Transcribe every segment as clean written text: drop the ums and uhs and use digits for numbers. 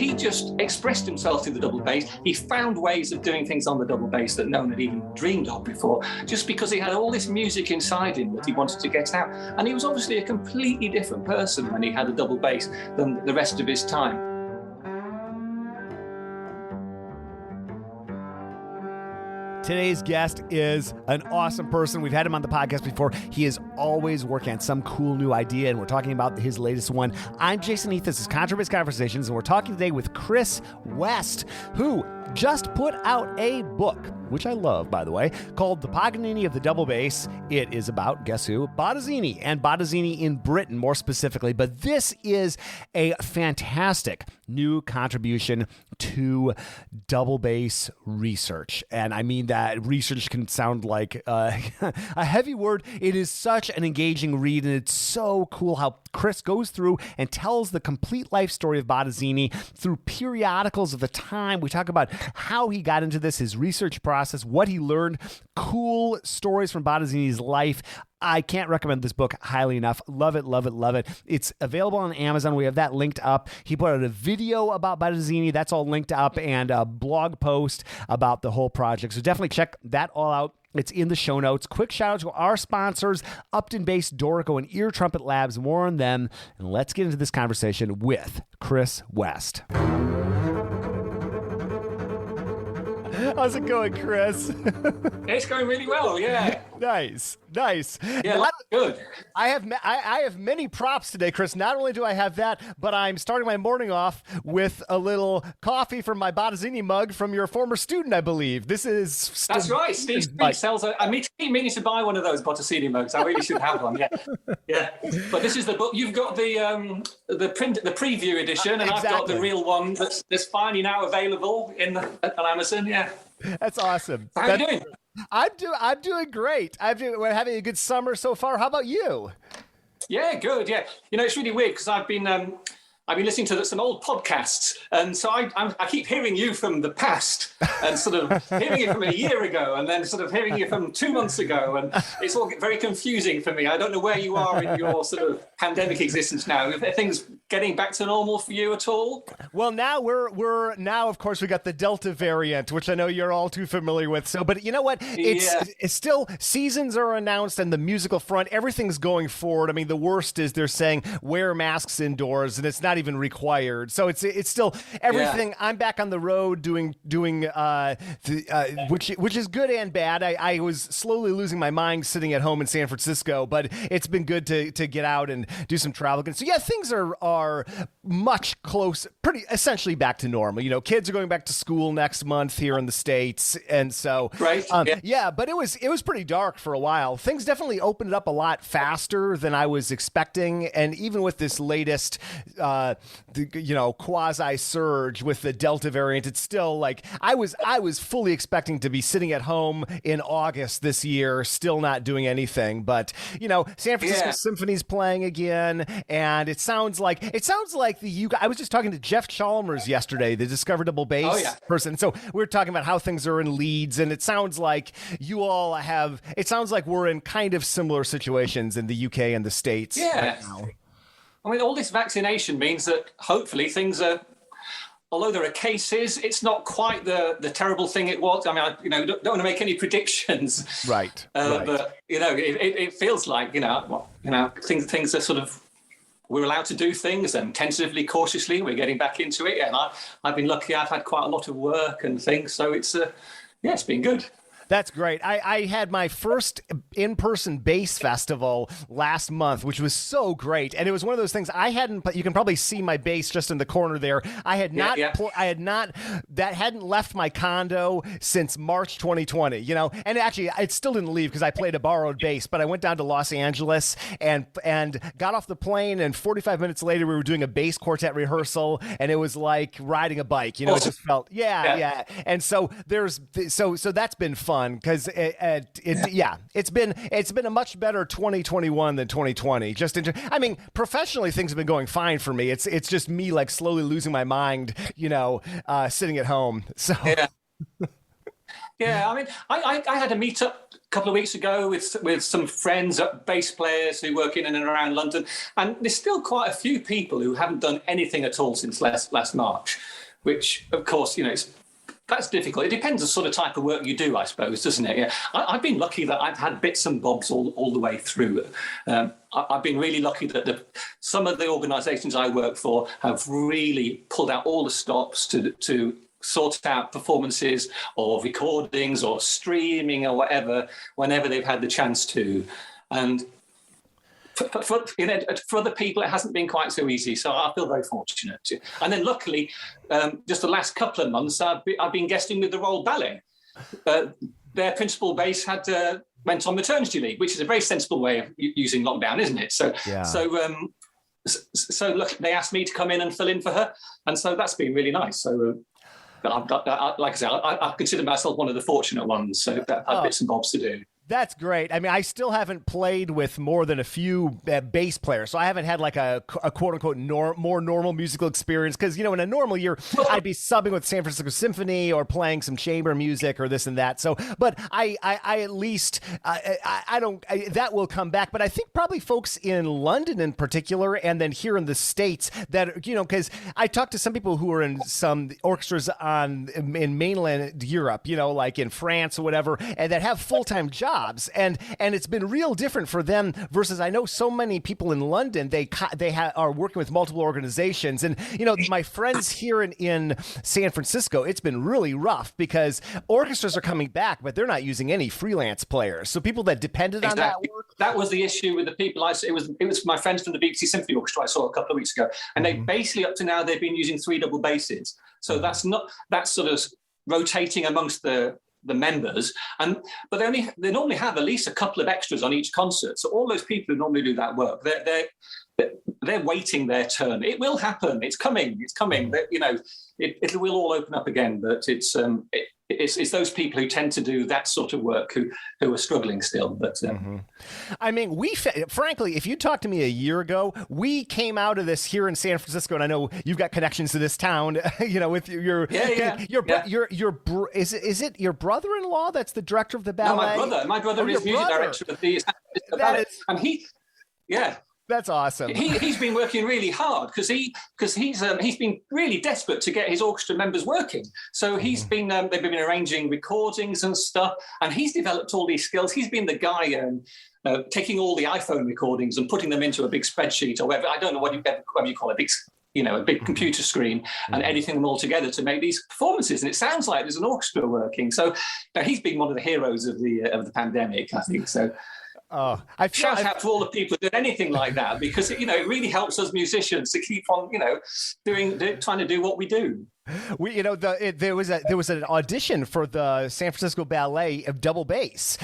he just expressed himself through the double bass. He found ways of doing things on the double bass that no one had even dreamed of before, just because he had all this music inside him that he wanted to get out. And he was obviously a completely different person when he had a double bass than the rest of his time. Today's guest is an awesome person. We've had him on the podcast before. He is always working on some cool new idea, and we're talking about his latest one. I'm Jason Heath. This is Contrabass Conversations, and we're talking today with Chris West, who just put out a book, which I love, by the way, called The Paganini of the Double Bass. It is about, guess who? Bottesini, and Bottesini in Britain, more specifically. But this is a fantastic new contribution to double bass research. And I mean that research can sound like a heavy word. It is such an engaging read, and it's so cool how Chris goes through and tells the complete life story of Bottesini through periodicals of the time. We talk about how he got into this, his research process, what he learned, cool stories from Bottesini's life. I can't recommend this book highly enough. Love it, love it, love it. It's available on Amazon. We have that linked up. He put out a video about Bottesini. That's all linked up, and a blog post about the whole project. So definitely check that all out. It's in the show notes. Quick shout out to our sponsors, Upton Bass, Dorico, and Ear Trumpet Labs. More on them. And let's get into this conversation with Chris West. How's it going, Chris? It's going really well, yeah. Nice. Yeah, that's good. I have many props today, Chris. Not only do I have that, but I'm starting my morning off with a little coffee from my Bottesini mug from your former student, I believe. That's right. Steve sells a... I'm meaning to buy one of those Bottesini mugs. I really should have one, yeah. But this is the book. You've got the preview edition, and exactly. I've got the real one that's finally now available on Amazon, yeah. That's awesome. How are you doing? I'm doing great. We're having a good summer so far. How about you? Yeah, good. Yeah, it's really weird because I've been listening to some old podcasts, and so I keep hearing you from the past, and sort of hearing you from a year ago, and then sort of hearing you from 2 months ago, and it's all very confusing for me. I don't know where you are in your sort of pandemic existence now. Are things getting back to normal for you at all? Well, now we're now, of course, we got the Delta variant, which I know you're all too familiar with. So, but you know what? It's still, seasons are announced, and the musical front, everything's going forward. I mean, the worst is they're saying wear masks indoors, and it's not even required. So it's still everything. Yeah. I'm back on the road doing which is good and bad. I was slowly losing my mind sitting at home in San Francisco, but it's been good to get out and do some travel. So yeah, things are much close, pretty essentially back to normal. Kids are going back to school next month here in the States, and so right. Yeah, but it was pretty dark for a while. Things definitely opened up a lot faster than I was expecting, and even with this latest quasi surge with the Delta variant, it's still like I was fully expecting to be sitting at home in August this year, still not doing anything. But San Francisco Symphony's playing again, and it sounds like I was just talking to Jeff Chalmers yesterday, the Discover Double Bass person. So we were talking about how things are in Leeds, and it sounds like you all have. It sounds like we're in kind of similar situations in the UK and the States right now. I mean, all this vaccination means that hopefully things are, although there are cases, it's not quite the terrible thing it was. I mean, I don't want to make any predictions. Right. But, it feels like, things are sort of, we're allowed to do things, and tentatively, cautiously, we're getting back into it. And I've been lucky. I've had quite a lot of work and things. So it's been good. That's great. I had my first in-person bass festival last month, which was so great. And it was one of those things you can probably see my bass just in the corner there. I had not, that hadn't left my condo since March 2020, and actually it still didn't leave because I played a borrowed bass, but I went down to Los Angeles and got off the plane, and 45 minutes later we were doing a bass quartet rehearsal, and it was like riding a bike, It just felt, And so so that's been fun. Because it's been a much better 2021 than 2020. Professionally things have been going fine for me. It's just me like slowly losing my mind, sitting at home. So Yeah, I mean, I had a meetup a couple of weeks ago with some friends, bass players who work in and around London, and there's still quite a few people who haven't done anything at all since last March, which, of course, that's difficult. It depends on the sort of type of work you do, I suppose, doesn't it? Yeah, I've been lucky that I've had bits and bobs all the way through. I've been really lucky that some of the organisations I work for have really pulled out all the stops to sort out performances or recordings or streaming or whatever whenever they've had the chance to. And for other people, it hasn't been quite so easy. So I feel very fortunate. And then luckily, just the last couple of months, I've been guesting with the Royal Ballet. Their principal bass went on maternity leave, which is a very sensible way of using lockdown, isn't it? So look, they asked me to come in and fill in for her. And so that's been really nice. So like I say, I consider myself one of the fortunate ones. So I've had bits and bobs to do. That's great. I mean, I still haven't played with more than a few bass players, so I haven't had like a quote-unquote more normal musical experience, because, in a normal year, I'd be subbing with San Francisco Symphony or playing some chamber music or this and that. So, but I at least, that will come back. But I think probably folks in London in particular, and then here in the States, that, because I talked to some people who are in some orchestras in mainland Europe, like in France or whatever, and that have full-time jobs. And it's been real different for them versus, I know so many people in London, they are working with multiple organizations. And, my friends here in San Francisco, it's been really rough because orchestras are coming back, but they're not using any freelance players. So people that depended on that work. That was the issue with the people it was my friends from the BBC Symphony Orchestra I saw a couple of weeks ago. And they basically, up to now, they've been using 3 double basses. So that's sort of rotating amongst the members, but they normally have at least a couple of extras on each concert. So all those people who normally do that work, they're waiting their turn. It will happen. It's coming. It will all open up again. But it's those people who tend to do that sort of work who are struggling still. But I mean, frankly, if you talked to me a year ago, we came out of this here in San Francisco, and I know you've got connections to this town. With your is it your brother-in-law that's the director of the ballet? No, my brother is music director of the ballet, and that's awesome. He's been working really hard because he's been really desperate to get his orchestra members working. So he's been they've been arranging recordings and stuff, and he's developed all these skills. He's been the guy taking all the iPhone recordings and putting them into a big spreadsheet or whatever. I don't know what you call it, a big computer screen, and editing them all together to make these performances. And it sounds like there's an orchestra working. So he's been one of the heroes of the pandemic, I think. So. Shout out to all the people who did anything like that, because it really helps us musicians to keep on trying to do what we do. There was an audition for the San Francisco Ballet of double bass.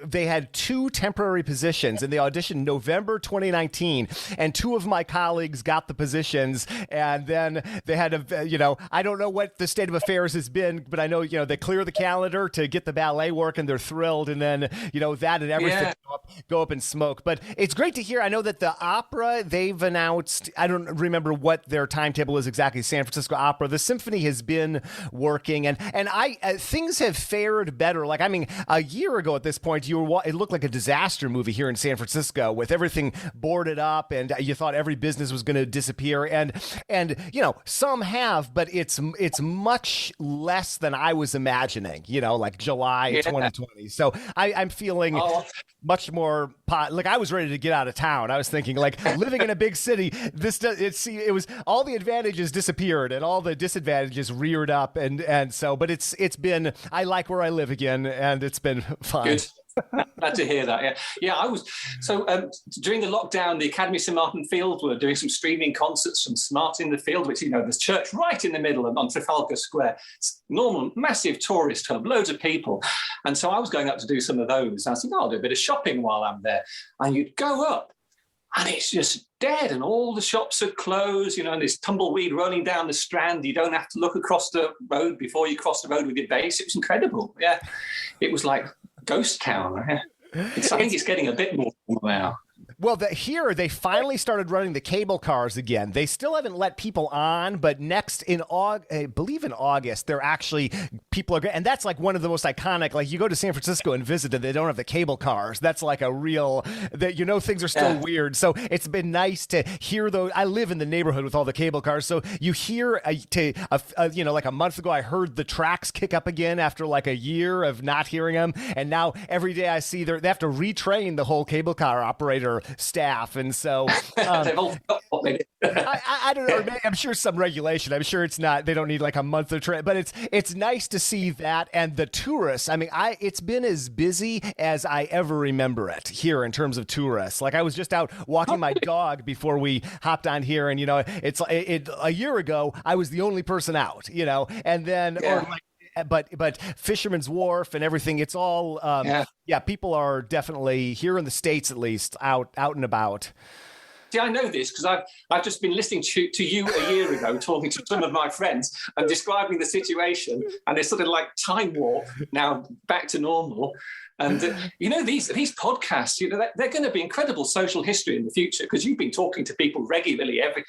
They had 2 temporary positions, and they auditioned November 2019. And 2 of my colleagues got the positions, and then they had I don't know what the state of affairs has been, but I know they clear the calendar to get the ballet work, and they're thrilled, and then that and everything go up in smoke. But it's great to hear. I know that the opera, they've announced, I don't remember what their timetable is exactly, San Francisco Opera. The Symphony has been working, and things have fared better. Like, I mean, a year ago at this point, it looked like a disaster movie here in San Francisco with everything boarded up, and you thought every business was going to disappear. And some have, but it's much less than I was imagining. Like July 2020. So I'm feeling much more like I was ready to get out of town. I was thinking, like, living in a big city, it was all the advantages disappeared and all the disadvantages reared up, and so, but it's been, I like where I live again, and it's been fun. Good. Glad to hear that. I was during the lockdown, the Academy St Martin Field were doing some streaming concerts from Smart in the Field, which there's church right in the middle of Montefalco Square. It's normal, massive tourist hub, loads of people, and so I was going up to do some of those. I was thinking, I'll do a bit of shopping while I'm there, and you'd go up, and it's just dead, and all the shops are closed, and there's tumbleweed rolling down the Strand. You don't have to look across the road before you cross the road with your bass. It was incredible. It was like ghost town. I think it's getting a bit more now. Well, here they finally started running the cable cars again. They still haven't let people on, but next I believe in August, they're actually people are, and that's like one of the most iconic. Like you go to San Francisco and visit it, they don't have the cable cars. That's like a real that things are still weird. So it's been nice to hear those. I live in the neighborhood with all the cable cars, so you hear like a month ago, I heard the tracks kick up again after like a year of not hearing them, and now every day I see they have to retrain the whole cable car operator staff, and so they've all got what they did. I don't know. I'm sure some regulation. I'm sure it's not. They don't need like a month of training, but it's nice to see that, and the tourists. I mean, it's been as busy as I ever remember it here in terms of tourists. Like I was just out walking my dog before we hopped on here, and a year ago I was the only person out, and then but Fisherman's Wharf and everything, it's all people are definitely here in the States at least out and about. See, I know this because I've just been listening to you a year ago, talking to some of my friends and describing the situation, and it's sort of like time warp now back to normal. And these podcasts, they're going to be incredible social history in the future, because you've been talking to people regularly every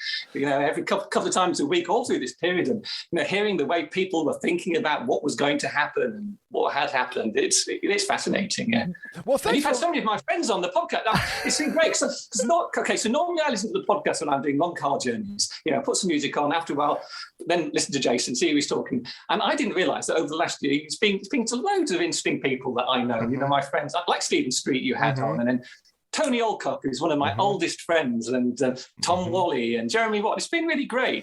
couple of times a week all through this period, and hearing the way people were thinking about what was going to happen and what had happened. It's fascinating. Yeah. Well, and you've had so many of my friends on the podcast. It's been great. So normally I listen to the podcast when I'm doing long car journeys. Put some music on, after a while, then listen to Jason, see who he's talking. And I didn't realise that over the last year, he's been to loads of interesting people that I know. My friends, like Stephen Street you had on, and then Tony Alcock, who's one of my oldest friends, and Tom Wally and Jeremy Watt. It's been really great.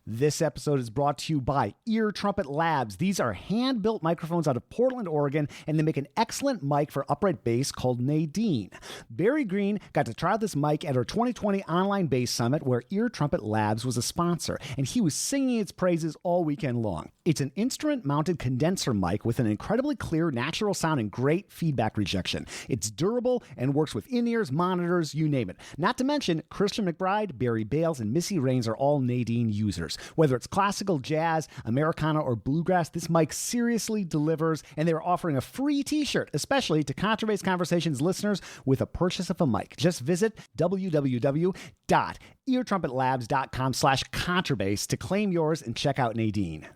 This episode is brought to you by Ear Trumpet Labs. These are hand-built microphones out of Portland, Oregon, and they make an excellent mic for upright bass called Nadine. Barry Green got to try out this mic at our 2020 online bass summit, where Ear Trumpet Labs was a sponsor, and he was singing its praises all weekend long. It's an instrument-mounted condenser mic with an incredibly clear, natural sound and great feedback rejection. It's durable and works with in-ears, monitors, you name it. Not to mention, Christian McBride, Barry Bales, and Missy Raines are all Nadine users. Whether it's classical, jazz, Americana, or bluegrass, this mic seriously delivers, and they're offering a free t-shirt, especially to Contrabass Conversations listeners, with a purchase of a mic. Just visit www.eartrumpetlabs.com/contrabass to claim yours and check out Nadine.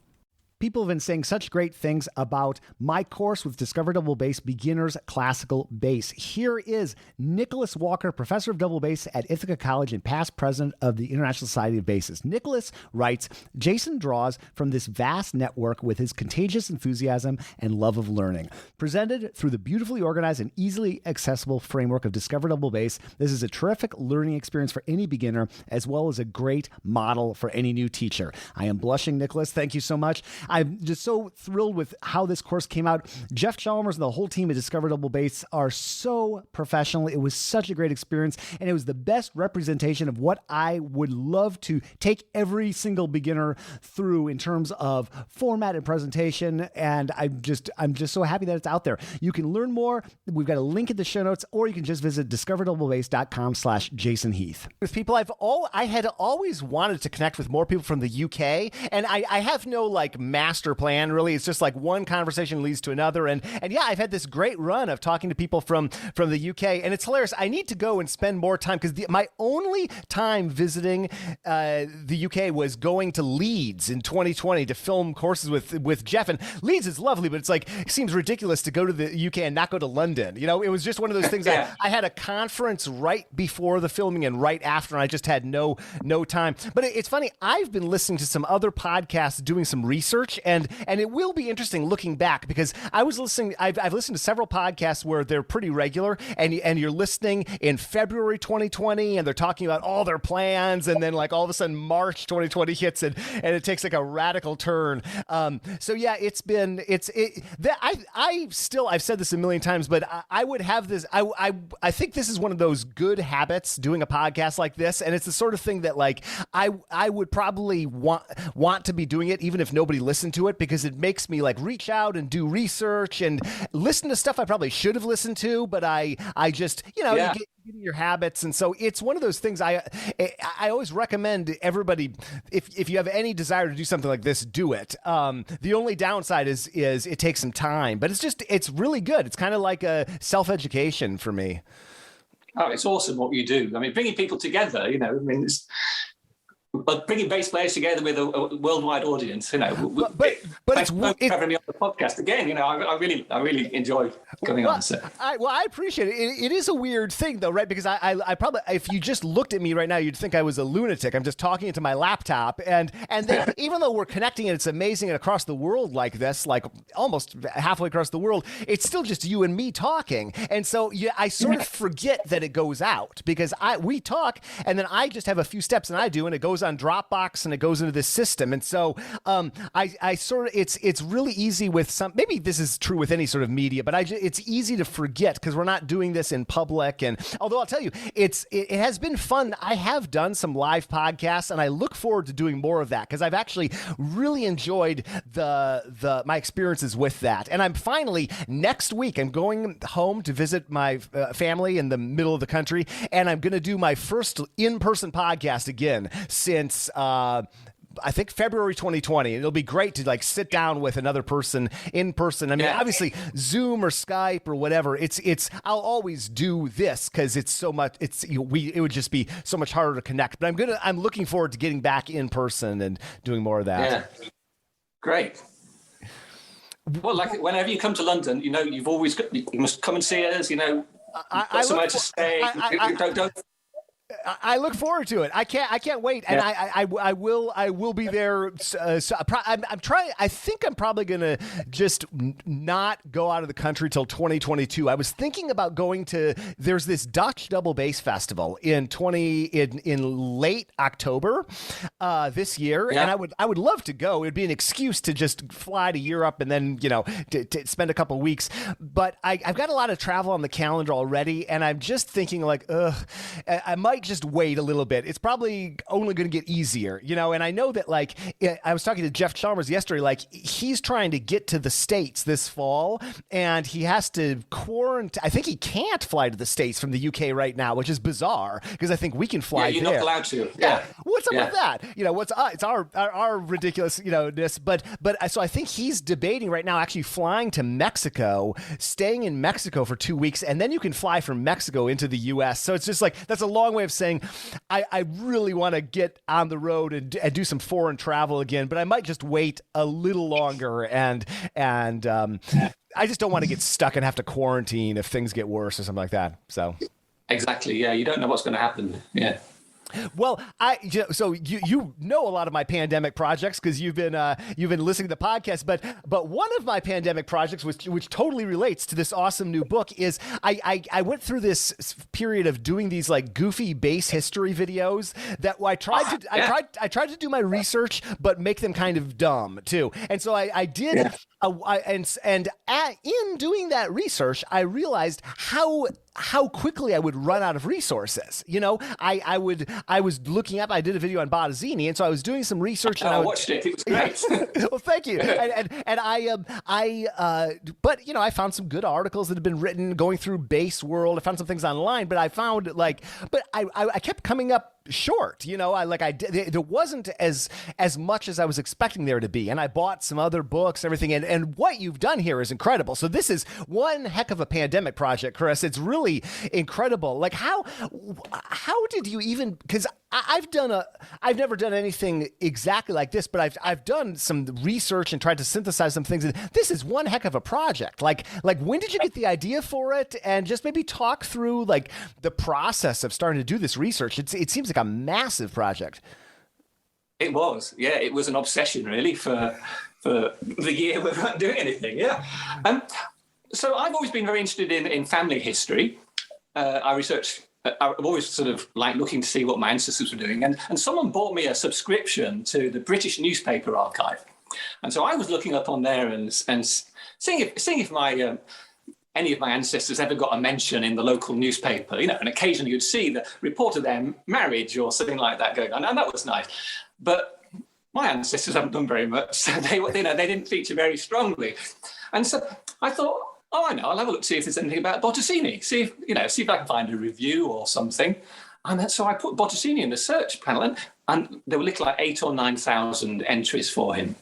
People have been saying such great things about my course with Discover Double Bass Beginners Classical Bass. Here is Nicholas Walker, professor of double bass at Ithaca College and past president of the International Society of Bassists. Nicholas writes, Jason draws from this vast network with his contagious enthusiasm and love of learning. Presented through the beautifully organized and easily accessible framework of Discover Double Bass, this is a terrific learning experience for any beginner, as well as a great model for any new teacher. I am blushing, Nicholas. Thank you so much. I'm just so thrilled with how this course came out. Jeff Chalmers and the whole team at Discover Double Bass are so professional. It was such a great experience, and it was the best representation of what I would love to take every single beginner through in terms of format and presentation, and I'm just so happy that it's out there. You can learn more. We've got a link in the show notes, or you can just visit discoverdoublebase.com/Jason Heath. With people I had always wanted to connect with more people from the UK, and I have no master plan really. It's just like one conversation leads to another, and yeah, I've had this great run of talking to people from the UK, and it's hilarious. I need to go and spend more time, because my only time visiting the UK was going to Leeds in 2020 to film courses with Jeff, and Leeds is lovely, but it seems ridiculous to go to the UK and not go to London. It was just one of those things. I had a conference right before the filming and right after, and I just had no time. But it's funny, I've been listening to some other podcasts doing some research, and it will be interesting looking back, because I've listened to several podcasts where they're pretty regular, and you're listening in February 2020, and they're talking about all their plans, and then all of a sudden March 2020 hits, and it takes a radical turn. So yeah, I've said this a million times, but I would have this. I think this is one of those good habits, doing a podcast like this, and it's the sort of thing that I would probably want to be doing it even if nobody listened to it, because it makes me reach out and do research and listen to stuff I probably should have listened to, but I just you get in your habits. And so it's one of those things I always recommend everybody, if you have any desire to do something like this, do it. The only downside is it takes some time, but it's really good. It's kind of like a self-education for me. Oh, it's awesome what you do. I mean, bringing people together, but bringing bass players together with a worldwide audience, But thanks for having me on the podcast again. I really enjoy coming on. So. I appreciate it. It is a weird thing though, right? Because I probably, if you just looked at me right now, you'd think I was a lunatic. I'm just talking into my laptop, and then, even though we're connecting and it's amazing and across the world like this, like almost halfway across the world, it's still just you and me talking. And so I sort of forget that it goes out because we talk, and then I just have a few steps and I do, and it goes on Dropbox and it goes into this system. And so I sort of, it's really easy with some, maybe this is true with any sort of media, but it's easy to forget because we're not doing this in public. And although I'll tell you, it has been fun. I have done some live podcasts and I look forward to doing more of that because I've actually really enjoyed my experiences with that. And I'm finally, next week, I'm going home to visit my family in the middle of the country, and I'm going to do my first in-person podcast again since I think February 2020. It'll be great to like sit down with another person in person. I mean, obviously Zoom or Skype or whatever. I'll always do this because it's so much. It would just be so much harder to connect. But I'm looking forward to getting back in person and doing more of that. Yeah, great. Well, like whenever you come to London, you must come and see us. Got somewhere to stay. Don't. I look forward to it. I can't wait, and I will be there. I'm trying. I think I'm probably gonna just not go out of the country till 2022. I was thinking about going to. There's this Dutch double bass festival in late October this year, and I would love to go. It'd be an excuse to just fly to Europe and then to spend a couple weeks. But I've got a lot of travel on the calendar already, and I'm just thinking like, I might just wait a little bit. It's probably only going to get easier, and I know that like I was talking to Jeff Chalmers yesterday, like he's trying to get to the States this fall and he has to quarantine. I think he can't fly to the States from the UK right now, which is bizarre because I think we can fly you're there. not allowed to. Yeah. What's up with that? It's our ridiculous, but so I think he's debating right now actually flying to Mexico, staying in Mexico for 2 weeks, and then you can fly from Mexico into the US. So it's just like, that's a long way of saying I really want to get on the road and do some foreign travel again, but I might just wait a little longer and I just don't want to get stuck and have to quarantine if things get worse or something like that. So exactly, yeah, you don't know what's going to happen. Yeah. Well, so you know a lot of my pandemic projects because you've been listening to the podcast, but one of my pandemic projects, which totally relates to this awesome new book, is I went through this period of doing these like goofy bass history videos that I tried to do my research but make them kind of dumb too, and so I did. Yeah. In doing that research, I realized how quickly I would run out of resources. I was looking up. I did a video on Bottesini, and so I was doing some research. And I watched it. It was great. Well, thank you. But I found some good articles that had been written going through Bass World. I found some things online, but I found I kept coming up short. There wasn't as much as I was expecting there to be, and I bought some other books and everything. And what you've done here is incredible. So this is one heck of a pandemic project, Chris. It's really incredible. Like how did you even? Because I've never done anything exactly like this, but I've done some research and tried to synthesize some things. And this is one heck of a project. Like when did you get the idea for it? And just maybe talk through like the process of starting to do this research. It seems like a massive project. It was, yeah. It was an obsession really for the year we weren't doing anything. Yeah. So I've always been very interested in family history. I research. I've always sort of like looking to see what my ancestors were doing. And someone bought me a subscription to the British Newspaper Archive. And so I was looking up on there and seeing if my any of my ancestors ever got a mention in the local newspaper, and occasionally you'd see the report of their marriage or something like that going on. And that was nice. But my ancestors haven't done very much. So they didn't feature very strongly. And so I thought, I know, I'll have a look, see if there's anything about Bottesini, see if I can find a review or something. And so I put Bottesini in the search panel, and there were like 8,000 or 9,000 entries for him.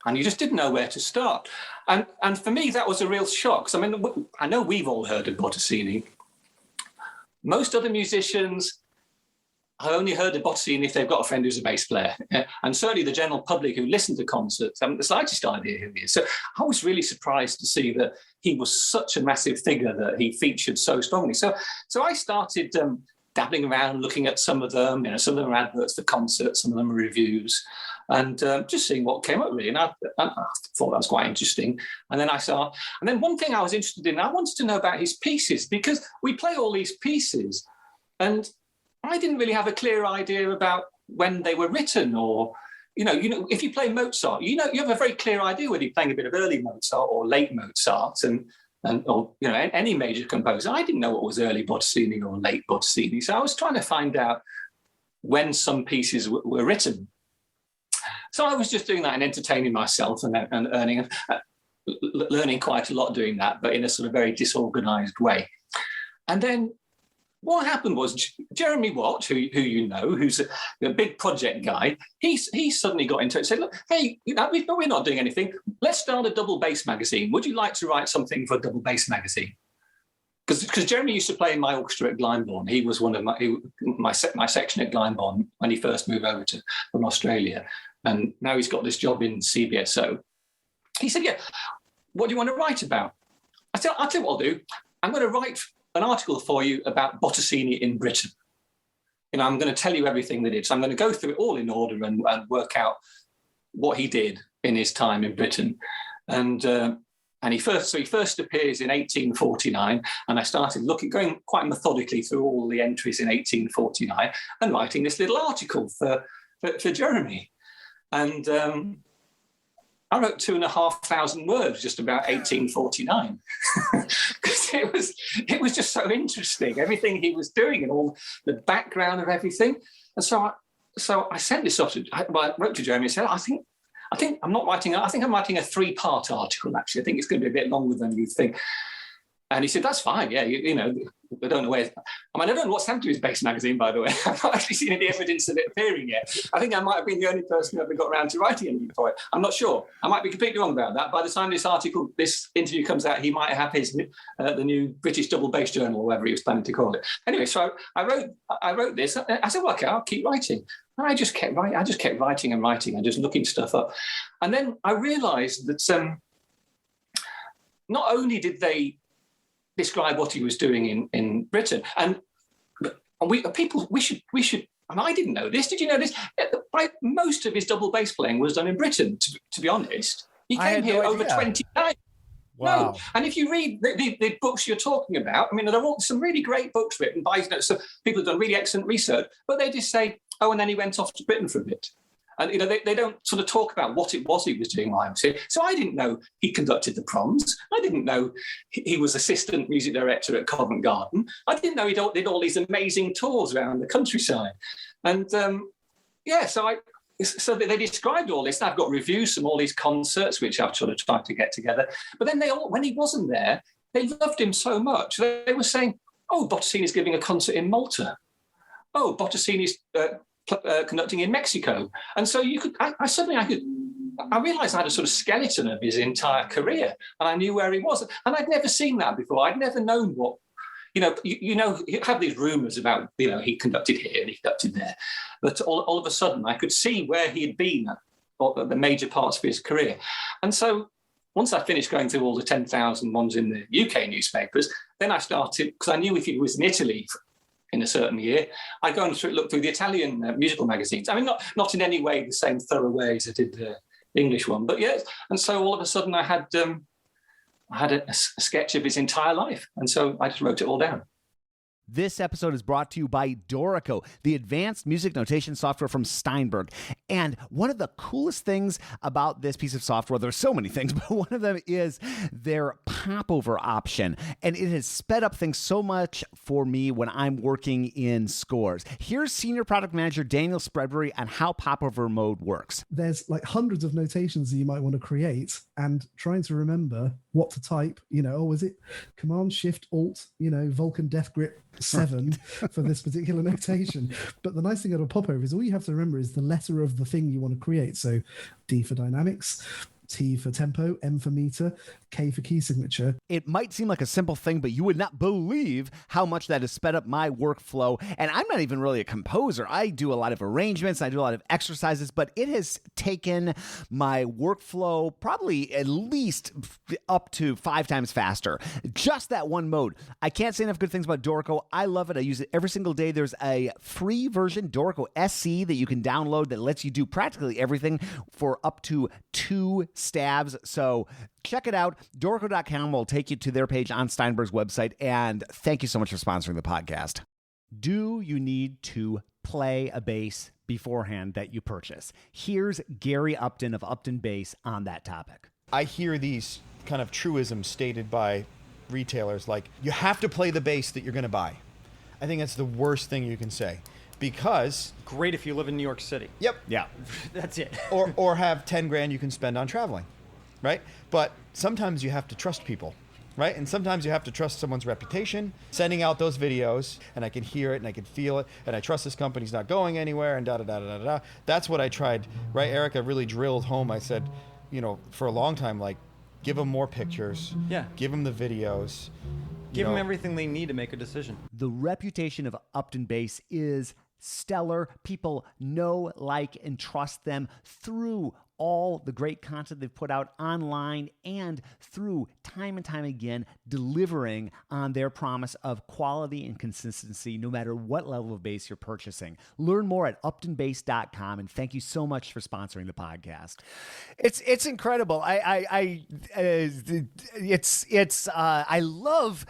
And you just didn't know where to start. And for me, that was a real shock. I mean, I know we've all heard of Bottesini, Most other musicians, I only heard of Bottesini if they've got a friend who's a bass player. And certainly the general public who listen to concerts haven't the slightest idea who he is. So I was really surprised to see that he was such a massive figure that he featured so strongly. So I started dabbling around, looking at some of them. Some of them are adverts for concerts, some of them are reviews, and just seeing what came up, really. And I thought that was quite interesting. And then one thing I was interested in, I wanted to know about his pieces, because we play all these pieces, and I didn't really have a clear idea about when they were written, or, if you play Mozart, you have a very clear idea whether you're playing a bit of early Mozart or late Mozart, or any major composer. I didn't know what was early Bottesini or late Bottesini, so I was trying to find out when some pieces were written. So I was just doing that and entertaining myself and learning quite a lot doing that, but in a sort of very disorganized way. And then what happened was Jeremy Watt, who you know, who's a big project guy, he suddenly got into it and said, look, hey, we're not doing anything. Let's start a double bass magazine. Would you like to write something for a double bass magazine? Because Jeremy used to play in my orchestra at Glyndebourne. He was one of my section at Glyndebourne when he first moved over from Australia. And now he's got this job in CBSO. He said, yeah, what do you want to write about? I said, I'll tell you what I'll do. I'm going to write an article for you about Bottesini in Britain. I'm going to tell you everything they did. So I'm going to go through it all in order and work out what he did in his time in Britain. And he first appears in 1849, and I started going quite methodically through all the entries in 1849 and writing this little article for Jeremy. And I wrote 2,500 words just about 1849 because it was just so interesting, everything he was doing and all the background of everything. And so I sent this off I wrote to Jeremy and said, I think I'm writing a 3-part article, actually. I think it's going to be a bit longer than you think. And he said, that's fine, yeah, I don't know where. I don't know what's happened to his bass magazine, by the way. I've not actually seen any evidence of it appearing yet. I think I might have been the only person who ever got around to writing anything for it. I'm not sure. I might be completely wrong about that. By the time this interview comes out, he might have his the new British Double Bass Journal, or whatever he was planning to call it. Anyway, so I wrote this. I said, well, okay, I'll keep writing. And I just kept writing and writing and just looking stuff up. And then I realised that not only did they describe what he was doing in Britain, and we should. And I didn't know this. Did you know this? Most of his double bass playing was done in Britain. To be honest, he came here over 20 times. Wow. No. And if you read the books you're talking about, there are some really great books written by some people who've done really excellent research, but they just say, oh, and then he went off to Britain for a bit. And they don't sort of talk about what it was he was doing while I was here. So I didn't know he conducted the proms. I didn't know he was assistant music director at Covent Garden. I didn't know he did all these amazing tours around the countryside. And so they described all this. And I've got reviews from all these concerts, which I've sort of tried to get together. But then when he wasn't there, they loved him so much. They were saying, oh, Bottesini's giving a concert in Malta. Oh, Bottesini's conducting in Mexico. And so I realized I had a sort of skeleton of his entire career, and I knew where he was. And I'd never seen that before. I'd never known what, you have these rumors about, he conducted here and he conducted there. But all of a sudden I could see where he had been at the major parts of his career. And so once I finished going through all the 10,000 ones in the UK newspapers, then I started, because I knew if he was in Italy in a certain year, I'd go and look through the Italian musical magazines. Not in any way the same thorough way as I did the English one, but yes. And so all of a sudden I had a sketch of his entire life. And so I just wrote it all down. This episode is brought to you by Dorico, the advanced music notation software from Steinberg. And one of the coolest things about this piece of software, there's so many things, but one of them is their popover option. And it has sped up things so much for me when I'm working in scores. Here's Senior Product Manager Daniel Spreadbury on how popover mode works. There's like hundreds of notations that you might want to create, and trying to remember what to type, is it Command Shift Alt, Vulcan Death Grip 7 for this particular notation. But the nice thing about a popover is all you have to remember is the letter of the thing you want to create. So D for dynamics, T for tempo, M for meter, K for key signature. It might seem like a simple thing, but you would not believe how much that has sped up my workflow. And I'm not even really a composer. I do a lot of arrangements, I do a lot of exercises, but it has taken my workflow probably at least up to 5 times faster. Just that one mode. I can't say enough good things about Dorico. I love it. I use it every single day. There's a free version, Dorico SC, that you can download that lets you do practically everything for up to 2 stabs. So check it out. Dorico.com will take you to their page on Steinberg's website. And thank you so much for sponsoring the podcast. Do you need to play a bass beforehand that you purchase? Here's Gary Upton of Upton Bass on that topic. I hear these kind of truisms stated by retailers like, you have to play the bass that you're going to buy. I think that's the worst thing you can say, because great if you live in New York City. Yep. Yeah. That's it. or have 10 grand you can spend on traveling, right? But sometimes you have to trust people, right? And sometimes you have to trust someone's reputation, sending out those videos, and I can hear it and I can feel it, and I trust this company's not going anywhere, and da-da-da-da-da-da. That's what I tried, right? Erica really drilled home. I said, for a long time, like, give them more pictures. Yeah. Give them the videos. Give them everything they need to make a decision. The reputation of Upton Bass is stellar. People know, like, and trust them through all the great content they've put out online and through time and time again delivering on their promise of quality and consistency no matter what level of bass you're purchasing. Learn more at uptonbass.com, and thank you so much for sponsoring the podcast. It's incredible. I love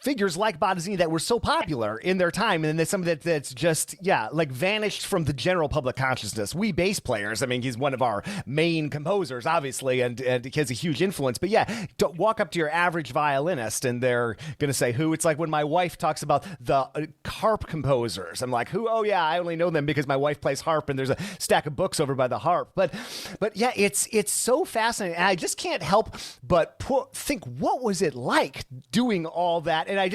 figures like Bottesini that were so popular in their time, and then there's some that's just like vanished from the general public consciousness. We bass players, I mean, he's one of our main composers, obviously, and he has a huge influence. But don't walk up to your average violinist and they're going to say who. It's like when my wife talks about the harp composers. I'm like, who? Oh yeah, I only know them because my wife plays harp and there's a stack of books over by the harp. But yeah, it's so fascinating. And I just can't help but think, what was it like doing all that? And I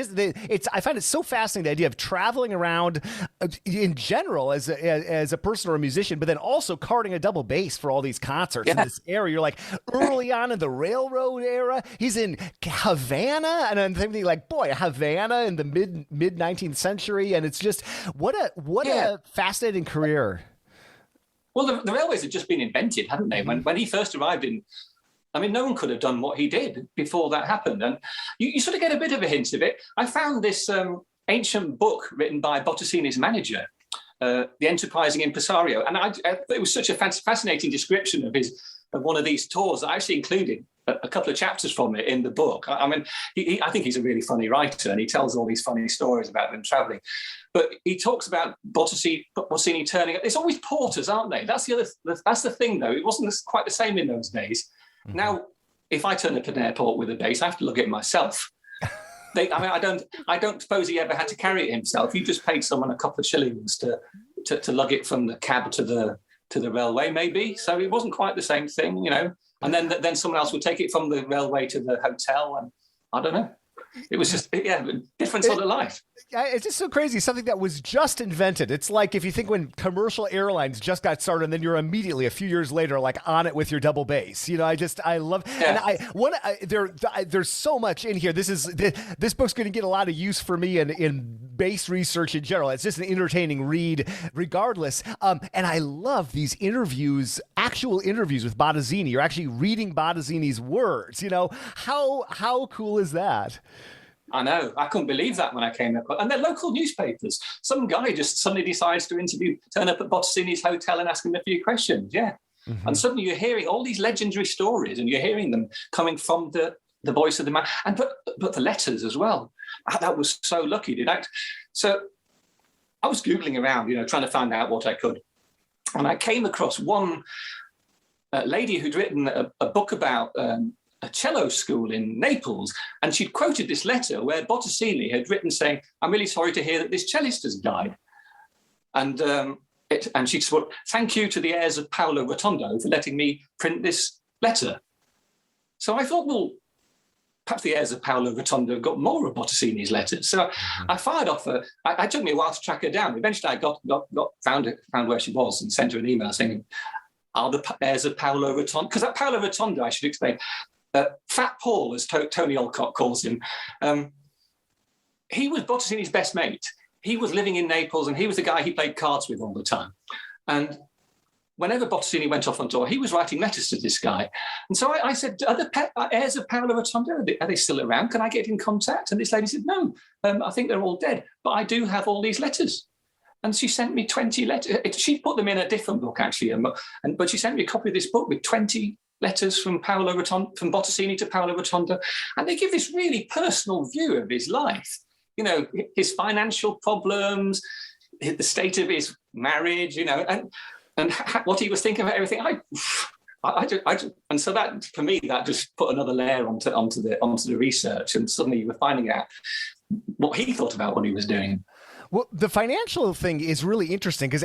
find it so fascinating, the idea of traveling around in general as a person or a musician, but then also carting a double bass for all these concerts in this era. You're like, early on in the railroad era, he's in Havana, and I'm thinking like, boy, Havana in the mid 19th century, and it's just what a fascinating career. Well, the railways had just been invented, hadn't they? When he first arrived no one could have done what he did before that happened. And you sort of get a bit of a hint of it. I found this ancient book written by Bottesinis Manager, The Enterprising Impresario. And it was such a fascinating description of one of these tours. I actually included a couple of chapters from it in the book. I mean, I think he's a really funny writer, and he tells all these funny stories about them traveling. But he talks about Bottesini turning up. It's always porters, aren't they? That's the thing, though. It wasn't quite the same in those days. Mm-hmm. Now, if I turn up at an airport with a bass, I have to lug it myself. I don't suppose he ever had to carry it himself. He just paid someone a couple of shillings to lug it from the cab to the railway, maybe. So it wasn't quite the same thing, And then someone else would take it from the railway to the hotel, and I don't know. It was just, different sort of life. It's just so crazy. Something that was just invented. It's like if you think when commercial airlines just got started, and then you're immediately a few years later, like on it with your double bass. I love, and there's so much in here. This book's going to get a lot of use for me in bass research in general. It's just an entertaining read regardless. And I love these interviews, actual interviews with Bottesini. You're actually reading Bottesini's words. How cool is that? I know. I couldn't believe that when I came up. And they're local newspapers. Some guy just suddenly decides to turn up at Bottesini's hotel and ask him a few questions. Yeah. Mm-hmm. And suddenly you're hearing all these legendary stories, and you're hearing them coming from the voice of the man. And but the letters as well. That was so lucky. So I was Googling around, trying to find out what I could. And I came across one lady who'd written a book about a cello school in Naples, and she'd quoted this letter where Bottesini had written saying, "I'm really sorry to hear that this cellist has died." And she said, "Thank you to the heirs of Paolo Rotondo for letting me print this letter." So I thought, well, perhaps the heirs of Paolo Rotondo got more of Bottesini's letters. So I fired off her. It took me a while to track her down. Eventually I found where she was and sent her an email saying, are the heirs of Paolo Rotondo. Because that Paolo Rotondo, I should explain, Fat Paul, as Tony Alcott calls him, he was Bottesini's best mate. He was living in Naples, and he was the guy he played cards with all the time. And whenever Bottesini went off on tour, he was writing letters to this guy. And so I said, are the heirs of Paolo Rotondo, are they still around? Can I get in contact? And this lady said, no, I think they're all dead, but I do have all these letters. And she sent me 20 letters. She put them in a different book, actually, but she sent me a copy of this book with 20 letters from from Bottesini to Paolo Rotondo. And they give this really personal view of his life. You know, his financial problems, the state of his marriage, you know, and what he was thinking about everything. And so that, for me, that just put another layer onto the research, and suddenly you were finding out what he thought about what he was doing. Well, the financial thing is really interesting because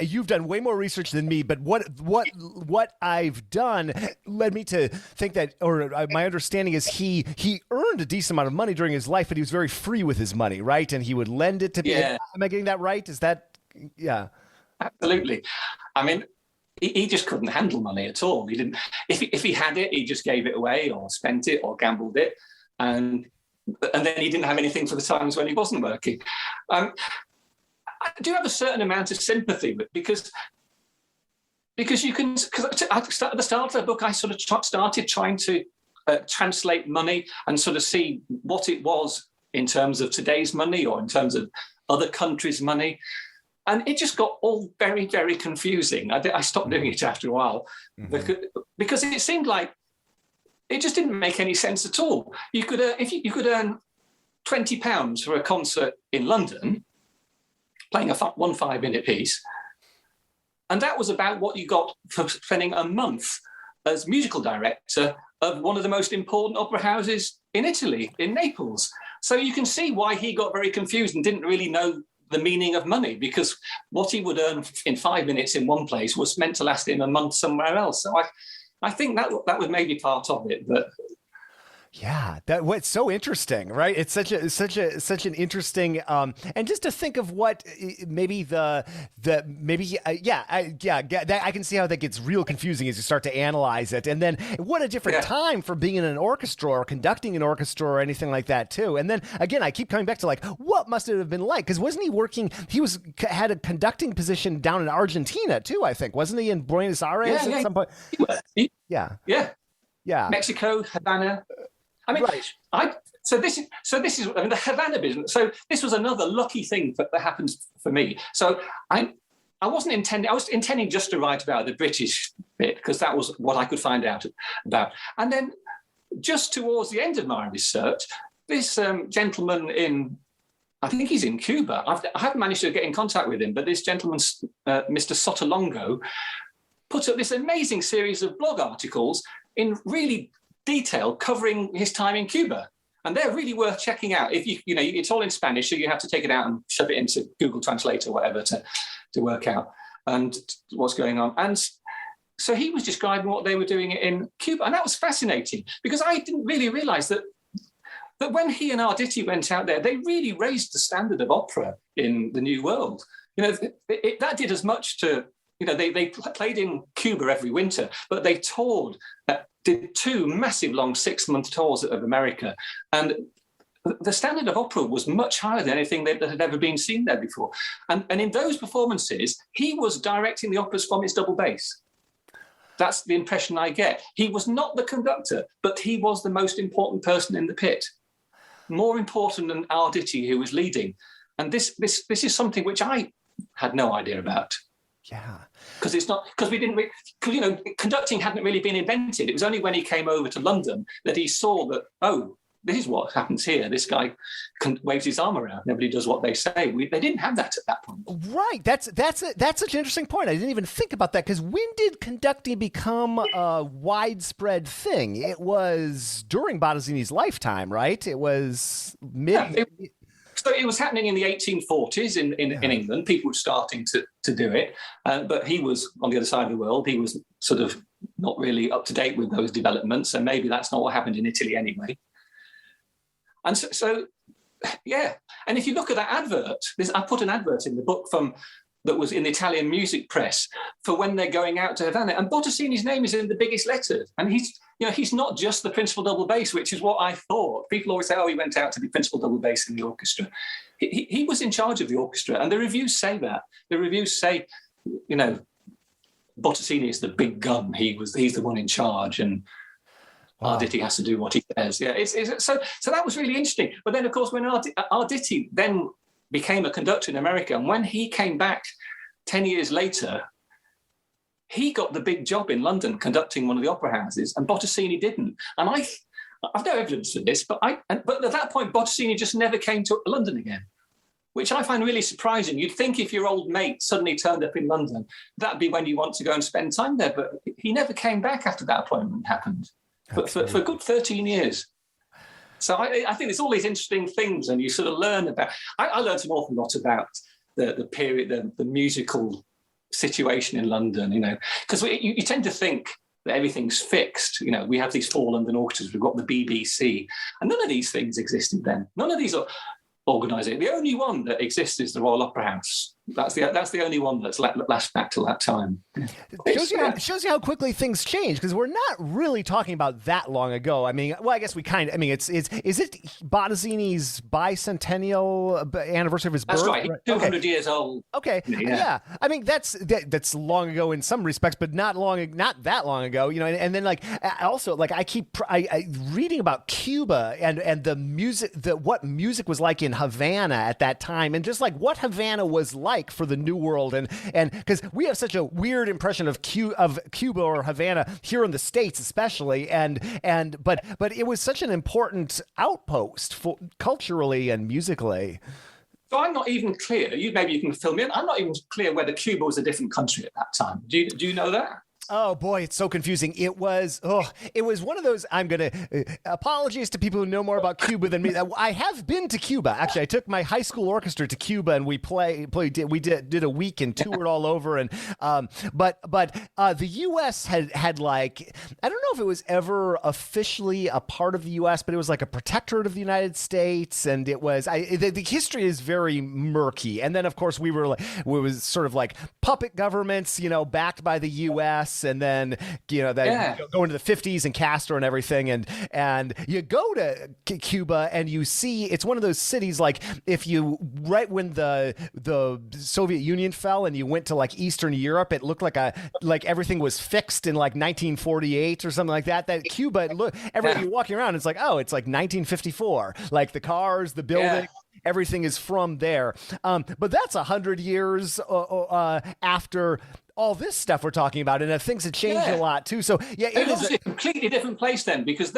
you've done way more research than me. But what I've done led me to think that, or my understanding is he earned a decent amount of money during his life, but he was very free with his money, right? And he would lend it to people. Yeah. Am I getting that right? Is that yeah? Absolutely. I mean, he just couldn't handle money at all. He didn't. If he had it, he just gave it away or spent it or gambled it, and then he didn't have anything for the times when he wasn't working. I do have a certain amount of sympathy with, because you can. Because at the start of the book, I sort of started trying to translate money and sort of see what it was in terms of today's money or in terms of other countries' money. And it just got all very, very confusing. I stopped doing it after a while because it seemed like it just didn't make any sense at all. You could, if you could earn £20 for a concert in London, playing one 5-minute piece, and that was about what you got for spending a month as musical director of one of the most important opera houses in Italy, in Naples. So you can see why he got very confused and didn't really know the meaning of money, because what he would earn in 5 minutes in one place was meant to last him a month somewhere else. So I think that was maybe part of it. But yeah, what's so interesting, right? It's such an interesting, and just to think of what maybe I can see how that gets real confusing as you start to analyze it. And then what a different time for being in an orchestra or conducting an orchestra or anything like that too. And then again, I keep coming back to like, what must it have been like? Because wasn't he working? Had a conducting position down in Argentina too, I think. Wasn't he in Buenos Aires at some point? Yeah. Mexico, Havana. I mean, right. So this is the Havana business. So this was another lucky thing that happened for me. So I wasn't intending. I was intending just to write about the British bit because that was what I could find out about. And then, just towards the end of my research, this gentleman I think he's in Cuba. I haven't managed to get in contact with him, but this gentleman, Mr. Sotolongo, put up this amazing series of blog articles in really detail covering his time in Cuba, and they're really worth checking out. If you know, it's all in Spanish, so you have to take it out and shove it into Google Translate or whatever to work out and what's going on. And so he was describing what they were doing in Cuba, and that was fascinating because I didn't really realise that when he and Arditi went out there, they really raised the standard of opera in the New World. You know, that did as much to. You know, they played in Cuba every winter, but they toured, did 2 massive long 6-month tours of America. And the standard of opera was much higher than anything that had ever been seen there before. And in those performances, he was directing the operas from his double bass. That's the impression I get. He was not the conductor, but he was the most important person in the pit. More important than Arditi, who was leading. And this is something which I had no idea about. Yeah, because we didn't, you know, conducting hadn't really been invented. It was only when he came over to London that he saw that, oh, this is what happens here. This guy waves his arm around. Nobody does what they say. They didn't have that at that point. Right. That's such an interesting point. I didn't even think about that because when did conducting become a widespread thing? It was during Bottesini's lifetime, right? It was So it was happening in the 1840s in England. People were starting to do it. But he was on the other side of the world. He was sort of not really up to date with those developments. And maybe that's not what happened in Italy anyway. And so yeah. And if you look at that advert, I put an advert in the book from that was in the Italian music press for when they're going out to Havana. And Bottesini's name is in the biggest letters. And he's not just the principal double bass, which is what I thought. People always say, oh, he went out to be principal double bass in the orchestra. He was in charge of the orchestra. And the reviews say that. The reviews say, Bottesini is the big gun. He's the one in charge. And Arditi has to do what he says. Yeah, so that was really interesting. But then, of course, when Arditi then became a conductor in America, and when he came back 10 years later, he got the big job in London conducting one of the opera houses, and Bottesini didn't. And I've no evidence for this, but at that point, Bottesini just never came to London again, which I find really surprising. You'd think if your old mate suddenly turned up in London, that'd be when you want to go and spend time there. But he never came back after that appointment happened, but for a good 13 years. So I think there's all these interesting things, and you sort of learn about. I learned an awful lot about the period, the musical situation in London. Because you tend to think that everything's fixed. We have these 4 London orchestras. We've got the BBC, and none of these things existed then. None of these are organising. The only one that exists is the Royal Opera House. That's the only one that's lasted back till that time. Shows you how quickly things change, because we're not really talking about that long ago. I mean, well, I guess we kind of. I mean, is it Bottesini's bicentennial anniversary of his birth? That's right. He's 200 years old. Okay. Yeah. I mean, that's long ago in some respects, but not that long ago. And then also I keep reading about Cuba and the music, what music was like in Havana at that time, and just what Havana was like for the New World, and because we have such a weird impression of Cuba or Havana here in the States, especially, but it was such an important outpost culturally and musically. So I'm not even clear. Maybe you can fill me in. I'm not even clear whether Cuba was a different country at that time. Do you know that? Oh boy, it's so confusing. It was one of those. I'm gonna apologies to people who know more about Cuba than me. I have been to Cuba. Actually, I took my high school orchestra to Cuba, and we did a week and toured all over. And but the U.S. had I don't know if it was ever officially a part of the U.S., but it was like a protectorate of the United States, and it was. The history is very murky. And then of course we was sort of like puppet governments, backed by the U.S. And then go into the 50s and Castro and everything, and you go to Cuba and you see it's one of those cities, like if you right when the Soviet Union fell and you went to Eastern Europe, it looked like everything was fixed in 1948 or something like that. That Cuba, everybody walking around, it's like 1954, like the cars, the buildings. Everything is from there, but that's 100 years after all this stuff we're talking about, and things have changed a lot too. So it is a completely different place then, because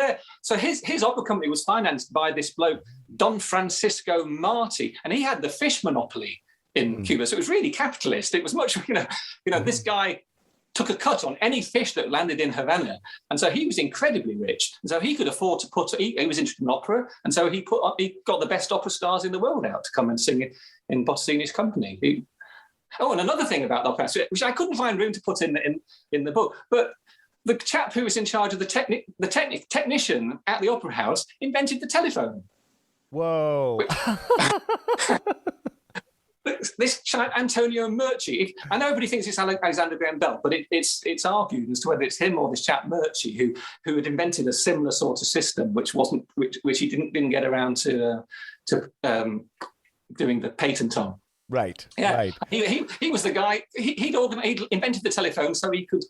his opera company was financed by this bloke Don Francisco Marti, and he had the fish monopoly in Cuba, so it was really capitalist. It was much this guy took a cut on any fish that landed in Havana, and so he was incredibly rich, and so he could afford to he was interested in opera, and so he got the best opera stars in the world out to come and sing in Bottesini's company. And another thing about the opera house, which I couldn't find room to put in the book, but the chap who was in charge of the technician at the opera house invented the telephone. Whoa. This chap, Antonio Murci, I know everybody thinks it's Alexander Graham Bell, but it's argued as to whether it's him or this chap Murci who had invented a similar sort of system, which he didn't get around to doing the patent on. Right. Yeah. Right. He was the guy. He'd invented the telephone so he could